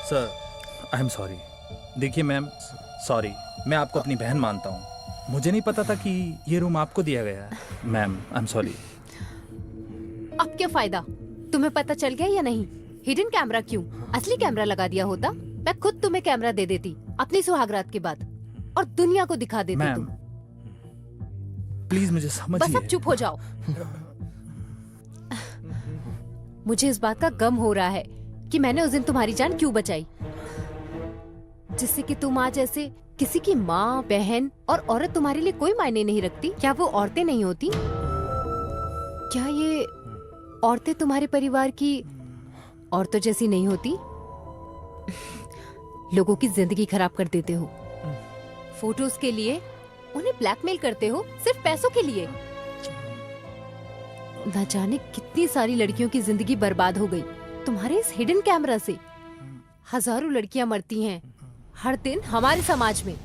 सर, आई एम सॉरी। देखिए मैम, सॉरी, मैं आपको अपनी बहन मानता हूँ। मुझे नहीं पता था कि ये रूम आपको दिया गया है। Ma'am, I am sorry. अब क्या फायदा? तुम्हें पता चल गया या नहीं? हिडन कैमरा क्यों? असली कैमरा लगा दिया होता, मैं खुद तुम्हें कैमरा दे देती अपनी सुहागरात के बाद, और दुनिया को दिखा देती। मैम, तुम प्लीज मुझे बस समझिए। अब चुप हो जाओ। मुझे इस बात का गम हो रहा है कि मैंने उस दिन तुम्हारी जान क्यों बचाई, जिससे कि तुम आज ऐसे किसी की माँ, बहन और औरत तुम्हारे लिए कोई मायने नहीं रखती। क्या वो औरतें नहीं होती? क्या ये औरतें तुम्हारे परिवार की औरतों जैसी नहीं होती? लोगों की जिंदगी खराब कर देते हो, फोटोज के लिए उन्हें ब्लैकमेल करते हो, सिर्फ पैसों के लिए। न जाने कितनी सारी लड़कियों की जिंदगी बर्बाद हो गई तुम्हारे इस हिडन कैमरा से। हजारों लड़कियां मरती हैं हर दिन हमारे समाज में।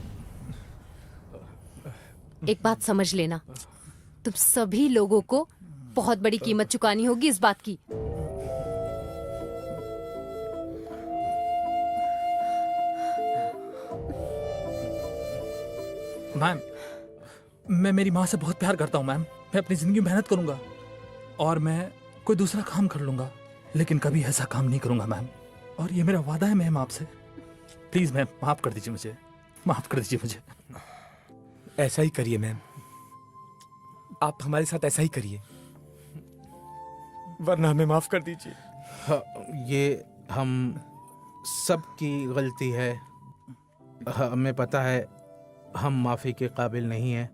एक बात समझ लेना, तुम सभी लोगों को बहुत बड़ी कीमत चुकानी होगी इस बात की। मैम, मैं मेरी माँ से बहुत प्यार करता हूँ मैम। मैं अपनी जिंदगी में मेहनत करूंगा और मैं कोई दूसरा काम कर लूंगा, लेकिन कभी ऐसा काम नहीं करूंगा मैम। और ये मेरा वादा है मैम आपसे। प्लीज मैम, माफ कर दीजिए मुझे, माफ कर दीजिए मुझे। ऐसा ही करिए मैम, आप हमारे साथ ऐसा ही करिए। वरना हमें माफ कर दीजिए। हाँ, ये हम सबकी गलती है। हमें पता है हम माफ़ी के काबिल नहीं हैं,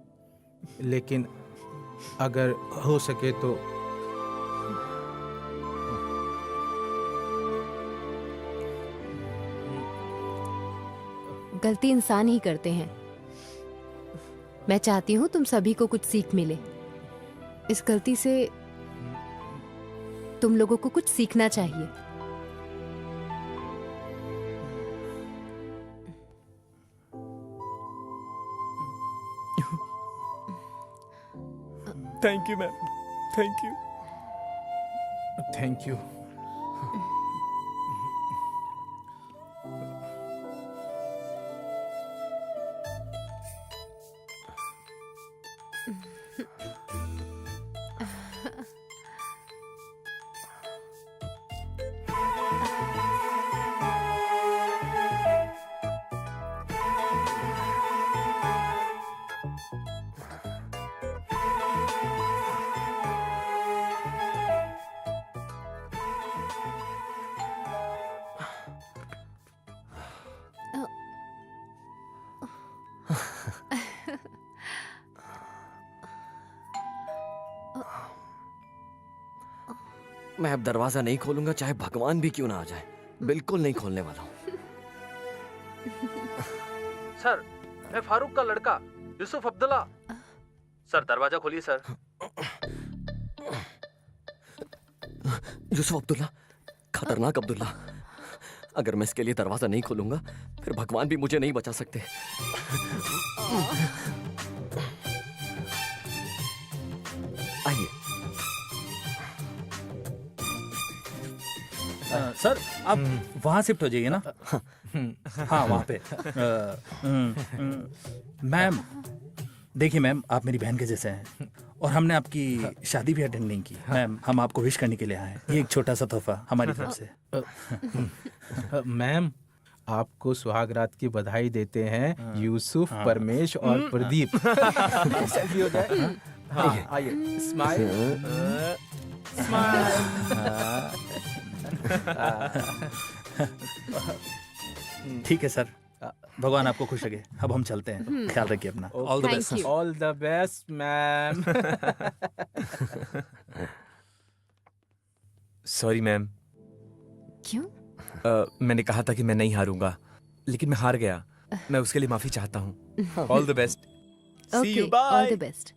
लेकिन अगर हो सके तो गलती इंसान ही करते हैं। मैं चाहती हूँ तुम सभी को कुछ सीख मिले। इस गलती से तुम लोगों को कुछ सीखना चाहिए। Thank you ma'am, thank you. Thank you. मैं अब दरवाजा नहीं खोलूंगा, चाहे भगवान भी क्यों ना आ जाए। बिल्कुल नहीं खोलने वाला हूँ। सर, मैं फारूक का लड़का यूसुफ अब्दुल्ला। सर, दरवाजा खोलिए सर। यूसुफ अब्दुल्ला, खतरनाक अब्दुल्ला। अगर मैं इसके लिए दरवाजा नहीं खोलूंगा फिर भगवान भी मुझे नहीं बचा सकते। आइए। सर, आप वहां शिफ्ट हो जाइए ना। हाँ, वहां पे। मैम, देखिए मैम, आप मेरी बहन के जैसे हैं और हमने आपकी शादी भी अटेंड नहीं की। मैम, हम आपको विश करने के लिए आए हैं। ये एक छोटा सा तोहफा हमारी तरफ से। मैम, आपको सुहागरात की बधाई देते हैं यूसुफ, परमेश और प्रदीप। सेल्फी हो जाए। हाँ, आइए। स्माइल, ठीक है सर, भगवान आपको खुश रखे। अब हम चलते हैं, ख्याल रखिए अपना। All the best. All the best ma'am. Sorry ma'am. क्यों? मैंने कहा था कि मैं नहीं हारूंगा, लेकिन मैं हार गया। मैं उसके लिए माफी चाहता हूँ। All the best. See you, bye. All the best.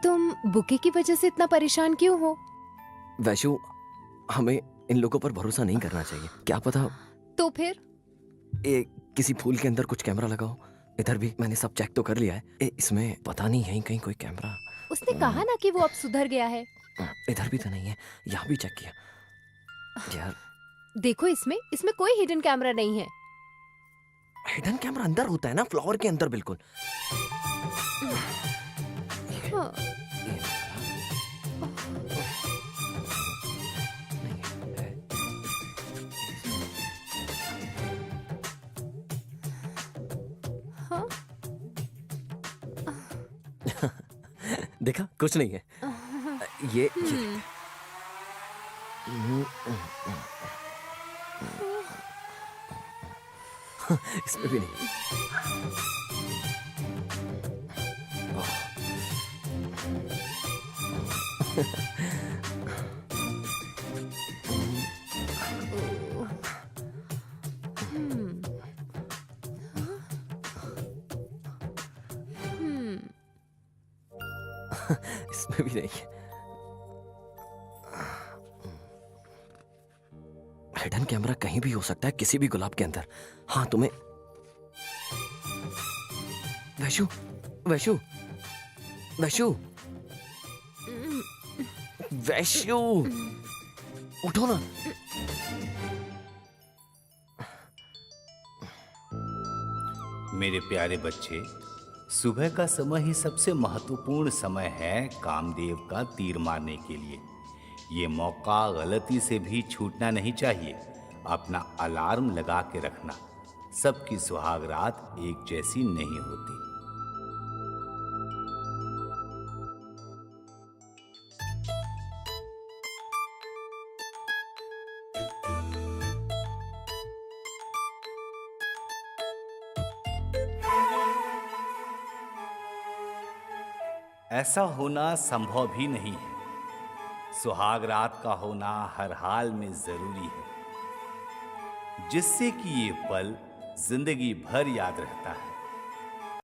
तुम बुके की वजह से इतना परेशान क्यों हो? वैशु, हमें इन लोगों पर भरोसा नहीं करना चाहिए। क्या पता तो फिर? किसी फूल के अंदर कुछ कैमरा लगाओ। इधर भी मैंने सब चेक तो कर लिया है। इसमें पता नहीं है कहीं कोई कैमरा। उसने कहा ना कि वो अब सुधर गया है। इधर भी तो नहीं है, यहाँ भी चेक किया यार। देखो, इसमें कोई हिडन कैमरा नहीं है। हिडन कैमरा अंदर होता है ना, फ्लावर के अंदर बिल्कुल। हाँ। हाँ? देखा, कुछ नहीं है। ये इसमें भी नहीं। इसमें भी नहीं। हिडन कैमरा कहीं भी हो सकता है, किसी भी गुलाब के अंदर। हाँ, तुम्हें वैशु, वैशु, वैशु, वैशु, उठो ना। मेरे प्यारे बच्चे, सुबह का समय ही सबसे महत्वपूर्ण समय है कामदेव का तीर मारने के लिए। ये मौका गलती से भी छूटना नहीं चाहिए। अपना अलार्म लगा के रखना। सबकी सुहाग रात एक जैसी नहीं होती। ऐसा होना संभव भी नहीं है। सुहाग रात का होना हर हाल में जरूरी है, जिससे कि ये पल जिंदगी भर याद रहता है।